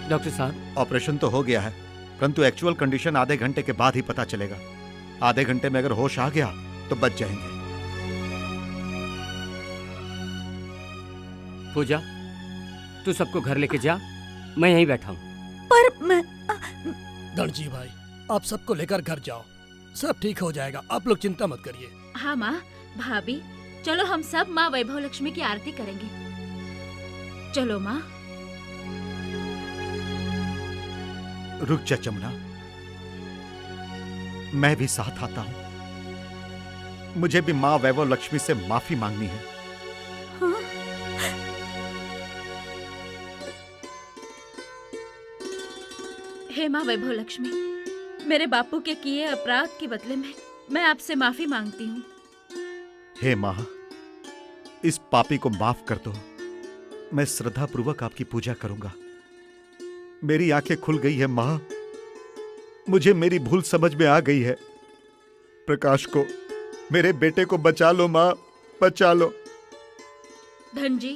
डॉक्टर साहब, ऑपरेशन तो हो गया है, परंतु एक्चुअल कंडीशन आधे घंटे के बाद ही पता चलेगा। आधे घंटे में अगर होश आ गया तो बच जाएंगे। पूजा, तू सबको घर लेके जा, मैं यहीं बैठा हूँ। पर मैं धनजी भाई, आप सबको लेकर घर जाओ, सब ठीक हो जाएगा, आप लोग चिंता मत करिए। हाँ माँ, भाभी, चलो हम सब माँ वैभव लक्ष्मी की आरती करेंगे। चलो माँ। रुक जा जमुना, मैं भी साथ आता हूं। मुझे भी मां वैभव लक्ष्मी से माफी मांगनी है। हाँ? हे माँ वैभव लक्ष्मी, मेरे बापू के किए अपराध के बदले में मैं आपसे माफी मांगती हूँ। हे मां, इस पापी को माफ कर दो। मैं श्रद्धा पूर्वक आपकी पूजा करूंगा। मेरी आंखें खुल गई है मां, मुझे मेरी भूल समझ में आ गई है। प्रकाश को, मेरे बेटे को बचा लो मां, बचा लो। धनजी,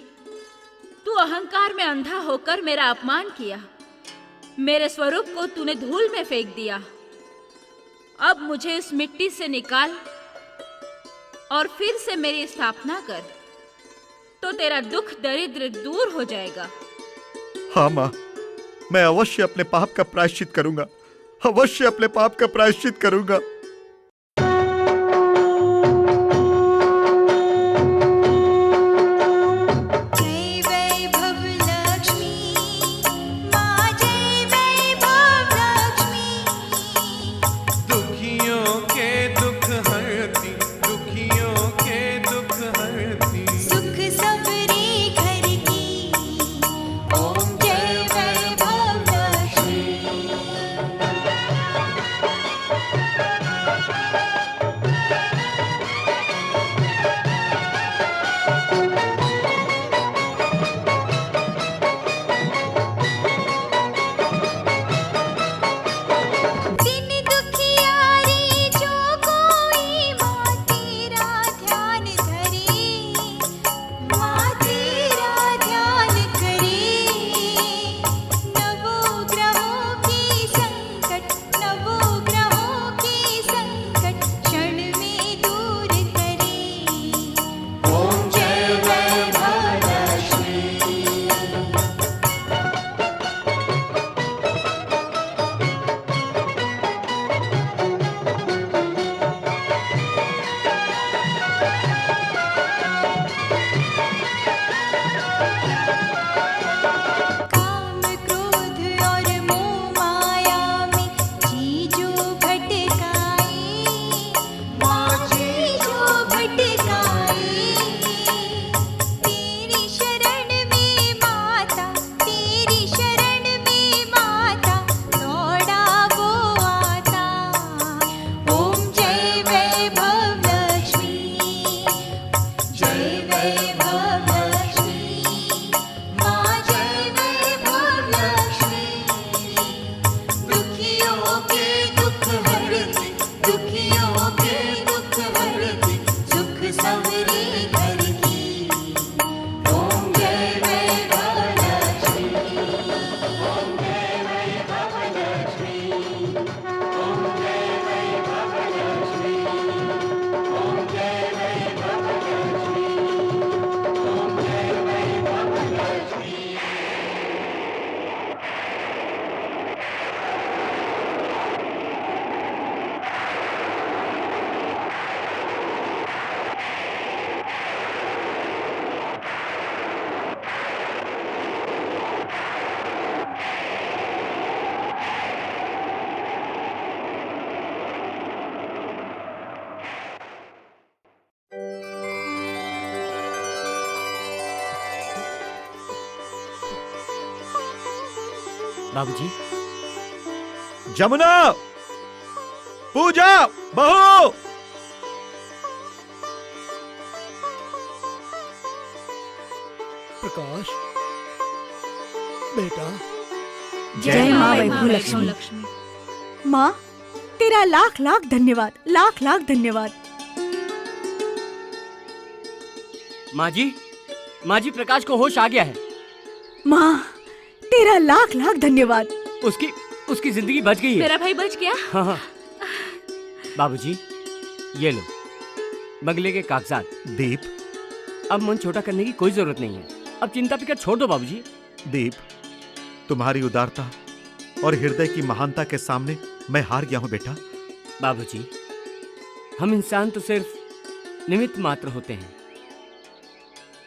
तू अहंकार में अंधा होकर मेरा अपमान किया, मेरे स्वरूप को तूने धूल में फेंक दिया। अब मुझे इस मिट्टी से निकाल और फिर से मेरी स्थापना कर, तो तेरा दुख दरिद्र दूर हो जाएगा। हाँ मां, मैं अवश्य अपने पाप का प्रायश्चित करूंगा, अवश्य अपने पाप का प्रायश्चित करूंगा। जय वैभव लक्ष्मी, माँ जय वैभव लक्ष्मी। दुखियों के दुख हरती, दुखियों के दुख हरती। सुख सबरी घर की, ओम जय वैभव लक्ष्मी। बाबूजी, जमुना, पूजा, बहू। प्रकाश बेटा, जय माँ वैभव लक्ष्मी। माँ, तेरा लाख लाख धन्यवाद, लाख लाख धन्यवाद। माँ जी, प्रकाश को होश आ गया है। माँ, तेरा लाख लाख धन्यवाद। उसकी जिंदगी बच गई है। मेरा भाई बच गया। हाँ हाँ। बाबूजी, ये लो बंगले के कागजात। दीप, अब मन छोटा करने की कोई जरूरत नहीं है। अब चिंता फिकर छोड़ दो बाबूजी। दीप, तुम्हारी उदारता और हृदय की महानता के सामने मैं हार गया हूं बेटा। बाबूजी, हम इंसान तो सिर्फ निमित्त मात्र होते हैं,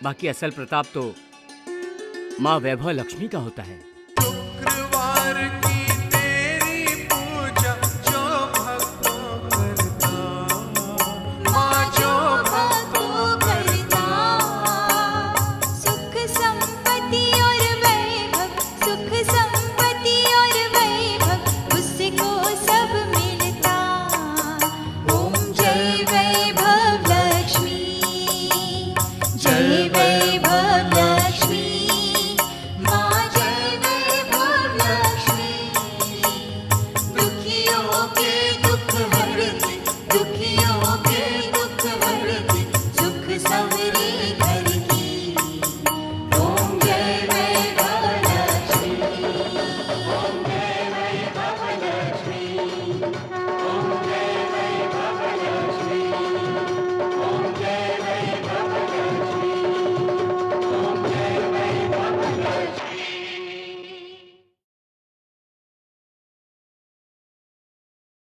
बाकी असल प्रताप तो माँ वैभव लक्ष्मी का होता है। शुक्रवार की